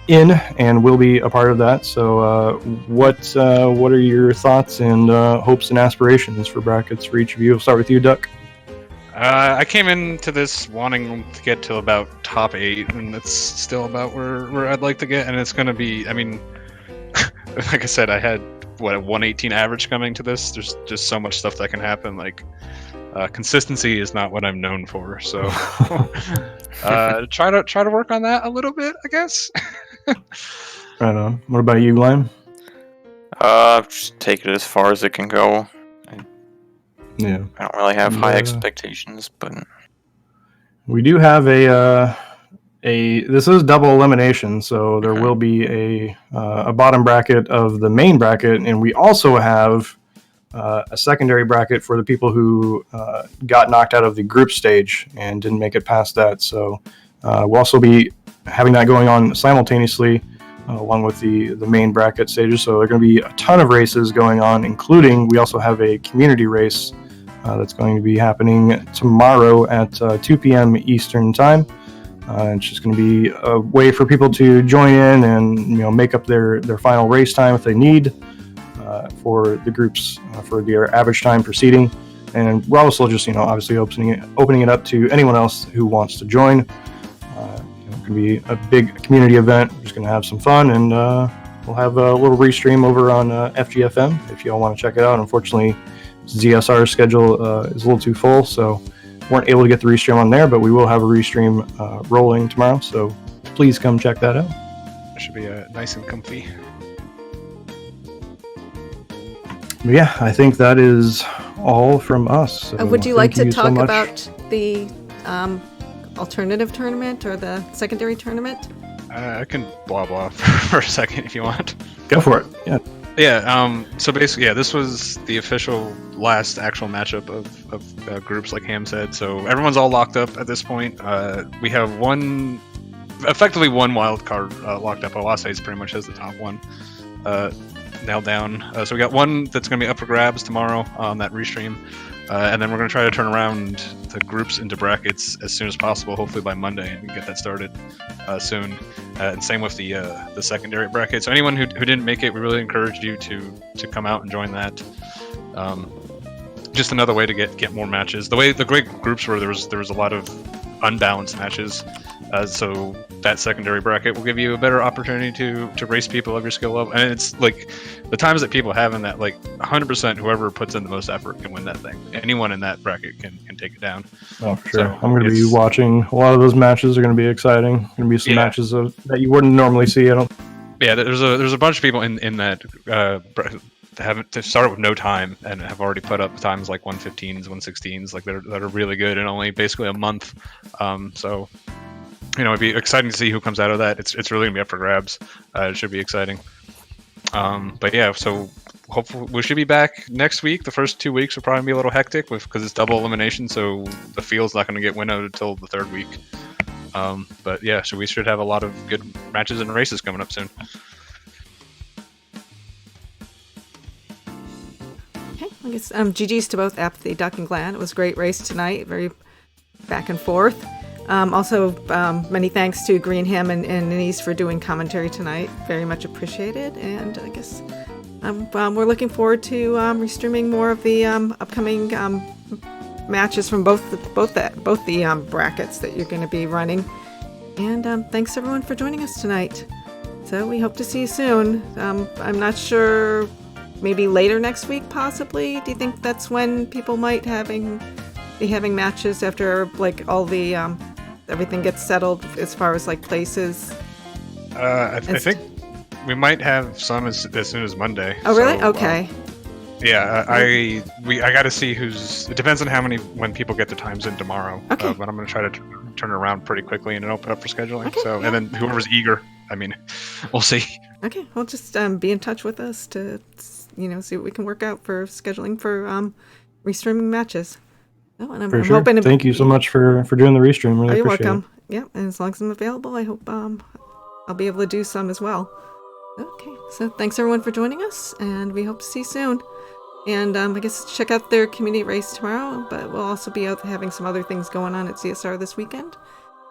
in and will be a part of that. So what are your thoughts and hopes and aspirations for brackets for each of you? We'll start with you, Duck. I came into this wanting to get to about top 8, and that's still about where I'd like to get. And it's going to be, I mean, like I said, I had a 118 average coming to this. There's just so much stuff that can happen. Like consistency is not what I'm known for. So try to work on that a little bit, I guess. Right on. What about you, Glenn? Just take it as far as it can go. Yeah. I don't really have high expectations, but we do have this is double elimination, so there will be a bottom bracket of the main bracket, and we also have a secondary bracket for the people who got knocked out of the group stage and didn't make it past that. So we'll also be having that going on simultaneously along with the main bracket stages. So there are going to be a ton of races going on, including we also have a community race that's going to be happening tomorrow at 2 p.m. Eastern Time. It's just going to be a way for people to join in and make up their final race time if they need for the groups for their average time proceeding. And we're also just obviously opening it up to anyone else who wants to join. It's going to be a big community event. We're just going to have some fun, and we'll have a little restream over on FGFM if y'all want to check it out. Unfortunately, ZSR's schedule is a little too full, so weren't able to get the restream on there, but we will have a restream rolling tomorrow, so please come check that out. It should be nice and comfy. But yeah, I think that is all from us. So would you like to talk so about the alternative tournament or the secondary tournament? I can blah blah for a second if you want. Go for it. Yeah. Yeah, so basically, this was the official last actual matchup of groups, like Ham said. So everyone's all locked up at this point. We have effectively one wild card locked up. Awase pretty much has the top one nailed down. So we got one that's going to be up for grabs tomorrow on that restream. And then we're going to try to turn around the groups into brackets as soon as possible, hopefully by Monday, and get that started soon. And same with the secondary bracket. So anyone who didn't make it, we really encourage you to come out and join that. Just another way to get more matches. The great groups were there was a lot of unbalanced matches. So that secondary bracket will give you a better opportunity to race people of your skill level. And it's like the times that people have in that, like 100% whoever puts in the most effort can win that thing. Anyone in that bracket can take it down. Oh, for sure. So I'm going to be watching. A lot of those matches are going to be exciting. Going to be some matches that you wouldn't normally see. Yeah, there's a bunch of people in that they've started with no time and have already put up times like 115s, 116s, like that are really good in only basically a month. So it'd be exciting to see who comes out of that. It's really gonna be up for grabs. It should be exciting. But yeah, so hopefully we should be back next week. The first 2 weeks will probably be a little hectic because it's double elimination, so the field's not going to get winnowed until the third week. But yeah, so we should have a lot of good matches and races coming up soon. Okay, I guess GG's to both apathyduck and Glan. It was a great race tonight, very back and forth. Also, many thanks to Green Ham and Denise for doing commentary tonight. Very much appreciated. And I guess we're looking forward to restreaming more of the upcoming matches from both the brackets that you're going to be running. And thanks everyone for joining us tonight. So we hope to see you soon. I'm not sure, maybe later next week possibly. Do you think that's when people might be having matches after like all the everything gets settled as far as like places? I think we might have some as soon as Monday. Oh really? So, okay. Yeah, I got to see who's. It depends on when people get their times in tomorrow. Okay. But I'm going to try to turn it around pretty quickly and open up for scheduling. Okay, So yeah. and then whoever's eager, I mean, we'll see. Okay, well, just be in touch with us to, see what we can work out for scheduling for restreaming matches. Oh, and I'm sure. hoping. Thank you so much for doing the restream. Really You're appreciate welcome. Yeah, and as long as I'm available, I hope I'll be able to do some as well. Okay, so thanks everyone for joining us, and we hope to see you soon. And I guess check out their community race tomorrow, but we'll also be out having some other things going on at CSR this weekend.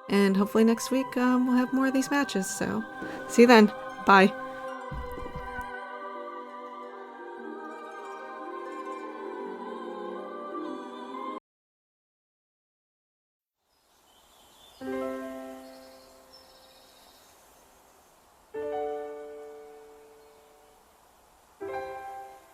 And hopefully next week we'll have more of these matches. So see you then. Bye.